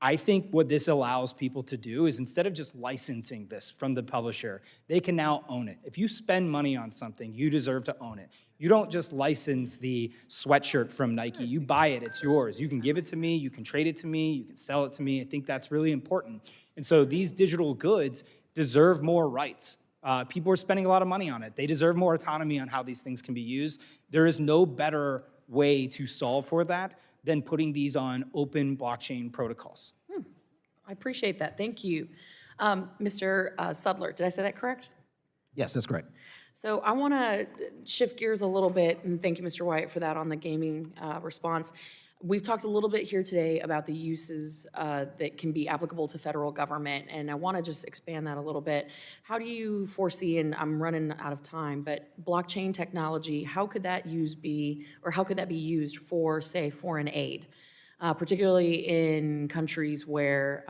I think what this allows people to do is instead of just licensing this from the publisher, they can now own it. If you spend money on something, you deserve to own it. You don't just license the sweatshirt from Nike. You buy it, it's yours. You can give it to me, you can trade it to me, you can sell it to me. I think that's really important. And so these digital goods deserve more rights. People are spending a lot of money on it. They deserve more autonomy on how these things can be used. There is no better way to solve for that than putting these on open blockchain protocols. I appreciate that. Thank you. Mr. Sudler, did I say that correct? Yes, that's correct. So I want to shift gears a little bit, and thank you, Mr. Wyatt, for that on the gaming response. We've talked a little bit here today about the uses that can be applicable to federal government, and I want to just expand that a little bit. How do you foresee, and I'm running out of time, but blockchain technology, how could that be used for, say, foreign aid, particularly in countries where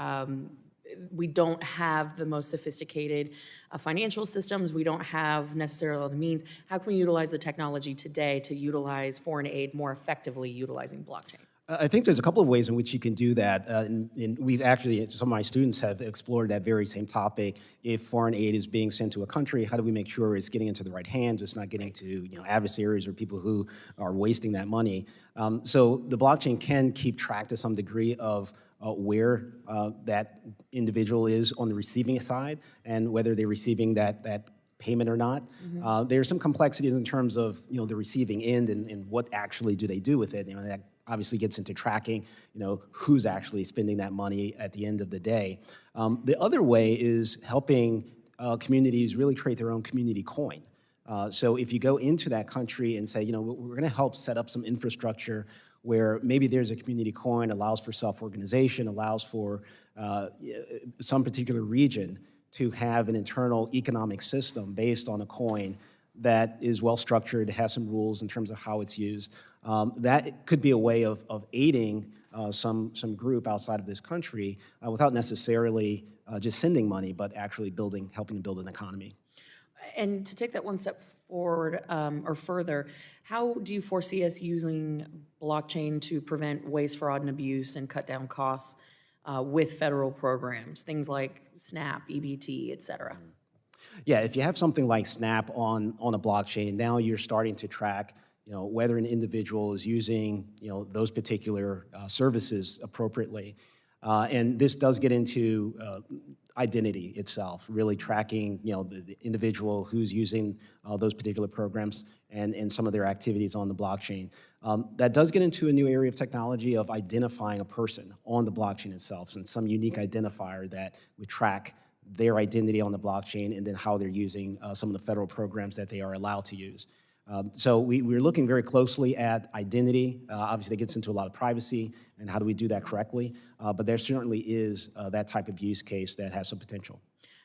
we don't have the most sophisticated financial systems, we don't have necessarily the means. How can we utilize the technology today to utilize foreign aid more effectively utilizing blockchain? I think there's a couple of ways in which you can do that. And we've actually, some of my students have explored that very same topic. If foreign aid is being sent to a country, how do we make sure it's getting into the right hands, it's not getting to adversaries or people who are wasting that money? So the blockchain can keep track to some degree of where that individual is on the receiving side and whether they're receiving that payment or not. There's some complexities in terms of the receiving end and what actually do they do with it. That obviously gets into tracking who's actually spending that money at the end of the day. The other way is helping communities really create their own community coin. So if you go into that country and say, we're going to help set up some infrastructure where maybe there's a community coin, allows for self-organization, allows for some particular region to have an internal economic system based on a coin that is well-structured, has some rules in terms of how it's used. That could be a way of aiding some group outside of this country without necessarily just sending money, but actually helping to build an economy. And to take that one step forward or further, how do you foresee us using blockchain to prevent waste, fraud, and abuse and cut down costs with federal programs, things like SNAP, EBT, et cetera? Yeah, if you have something like Snap on a blockchain, now you're starting to track, whether an individual is using, those particular services appropriately. And this does get into identity itself, really tracking, the individual who's using those particular programs and some of their activities on the blockchain. That does get into a new area of technology of identifying a person on the blockchain itself, and some unique identifier that would track their identity on the blockchain and then how they're using some of the federal programs that they are allowed to use. So we're looking very closely at identity. Obviously, that gets into a lot of privacy and how do we do that correctly. But there certainly is that type of use case that has some potential.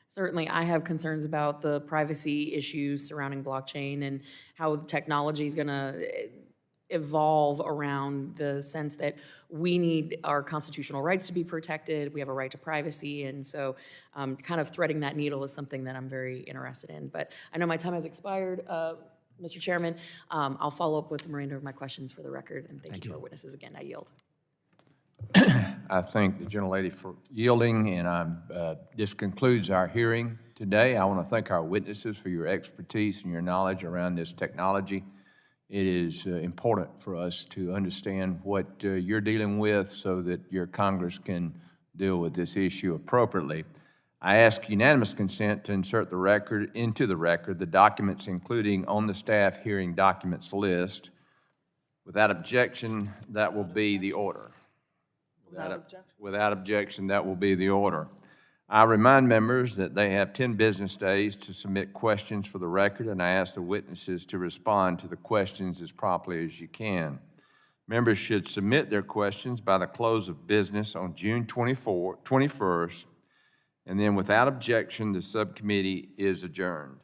Certainly, I have concerns about the privacy issues surrounding blockchain and how the technology is going to evolve around the sense that we need our constitutional rights to be protected, we have a right to privacy, and so kind of threading that needle is something that I'm very interested in. But I know my time has expired, Mr. Chairman. I'll follow up with the remainder of my questions for the record, and thank you to our witnesses again. I yield. I thank the gentlelady for yielding, and this concludes our hearing today. I want to thank our witnesses for your expertise and your knowledge around this technology. It is important for us to understand what you're dealing with so that your Congress can deal with this issue appropriately. I ask unanimous consent to insert into the record the documents including on the staff hearing documents list. Without objection, that will be the order. Without objection, that will be the order. I remind members that they have 10 business days to submit questions for the record, and I ask the witnesses to respond to the questions as promptly as you can. Members should submit their questions by the close of business on June 21st, and then without objection, the subcommittee is adjourned.